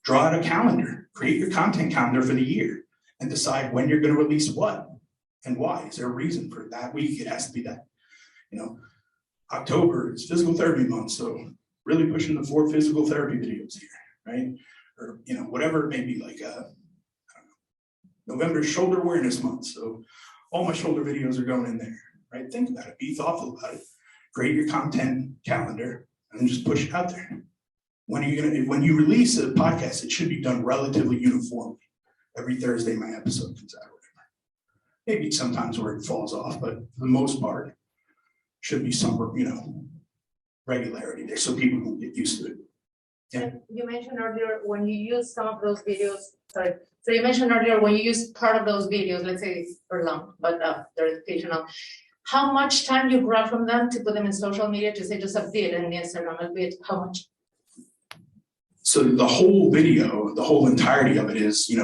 draw out a calendar, create your content calendar for the year, and decide when you're going to release what and why. Is there a reason for that week? It has to be that, October is physical therapy month, so really pushing the 4 physical therapy videos here, right? Or whatever it may be, like I don't know, November is shoulder awareness month, so all my shoulder videos are going in there, right? Think about it, be thoughtful about it, create your content calendar, and then just push it out there. When you release a podcast, it should be done relatively uniformly. Every Thursday, my episode comes out, or whatever. Maybe sometimes where it falls off, but for the most part, should be some, regularity there so people can get used to it. Yeah. And you mentioned earlier when you use some of those videos, so you mentioned earlier when you use part of those videos, let's say they're long, but they're educational. How much time you grab from them to put them in social media to say just a bit and Instagram a bit, how much? So the whole video, the whole entirety of it is,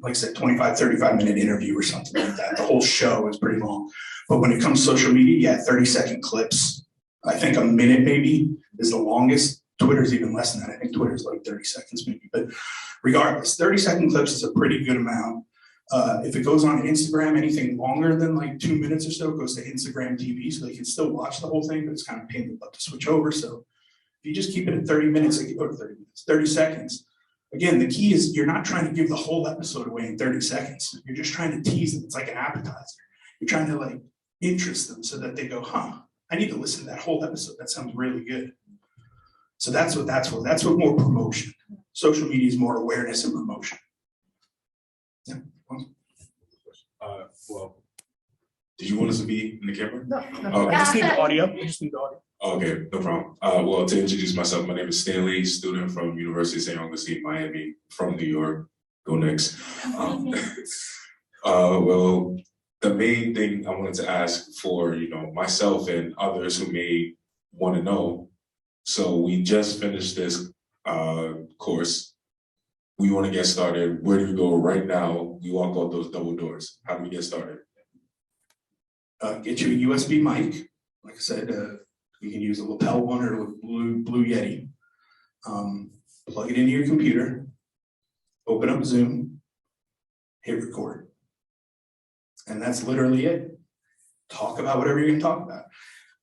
like I said, 25, 35-minute interview or something like that. The whole show is pretty long. But when it comes to social media, 30-second clips. I think a minute maybe is the longest. Twitter's even less than that. I think Twitter's like 30 seconds maybe. But regardless, 30-second clips is a pretty good amount. If it goes on Instagram, anything longer than like 2 minutes or so goes to Instagram TV, so they can still watch the whole thing, but it's kind of painful to switch over. So if you just keep it at 30 minutes, or 30 seconds, again, the key is you're not trying to give the whole episode away in 30 seconds. You're just trying to tease them. It's like an appetizer. You're trying to interest them so that they go, I need to listen to that whole episode. That sounds really good. So that's what more promotion. Social media is more awareness and promotion. Yeah. Well, did you want us to be in the camera? No. Okay. I just need the audio. You just need the audio. Okay, no problem. Well, to introduce myself, my name is Stanley, student from University of St. Augustine, Miami, from New York. Go Knicks. Well, the main thing I wanted to ask for, myself and others who may want to know. So we just finished this course. We want to get started. Where do we go right now? We walk out those double doors. How do we get started? Get you a USB mic. Like I said, You can use a lapel one or a blue Yeti. Plug it into your computer, open up Zoom, hit record. And that's literally it. Talk about whatever you're gonna talk about.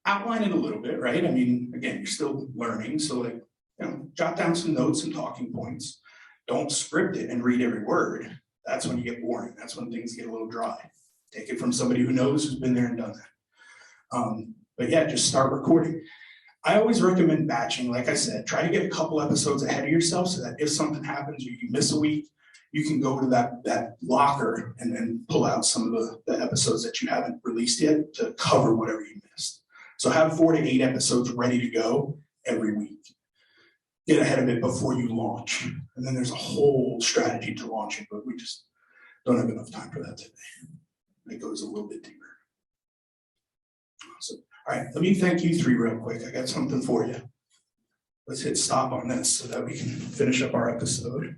Outline it a little bit, right? I mean, again, you're still learning, so like, jot down some notes and talking points. Don't script it and read every word. That's when you get boring. That's when things get a little dry. Take it from somebody who knows, who's been there and done that. But yeah, just start recording. I always recommend batching. Like I said, try to get a couple episodes ahead of yourself so that if something happens or you miss a week, you can go to that locker and then pull out some of the episodes that you haven't released yet to cover whatever you missed. So have 4 to 8 episodes ready to go every week. Get ahead of it before you launch. And then there's a whole strategy to launching, but we just don't have enough time for that today. It goes a little bit deeper. So, all right, let me thank you 3 real quick. I got something for you. Let's hit stop on this so that we can finish up our episode.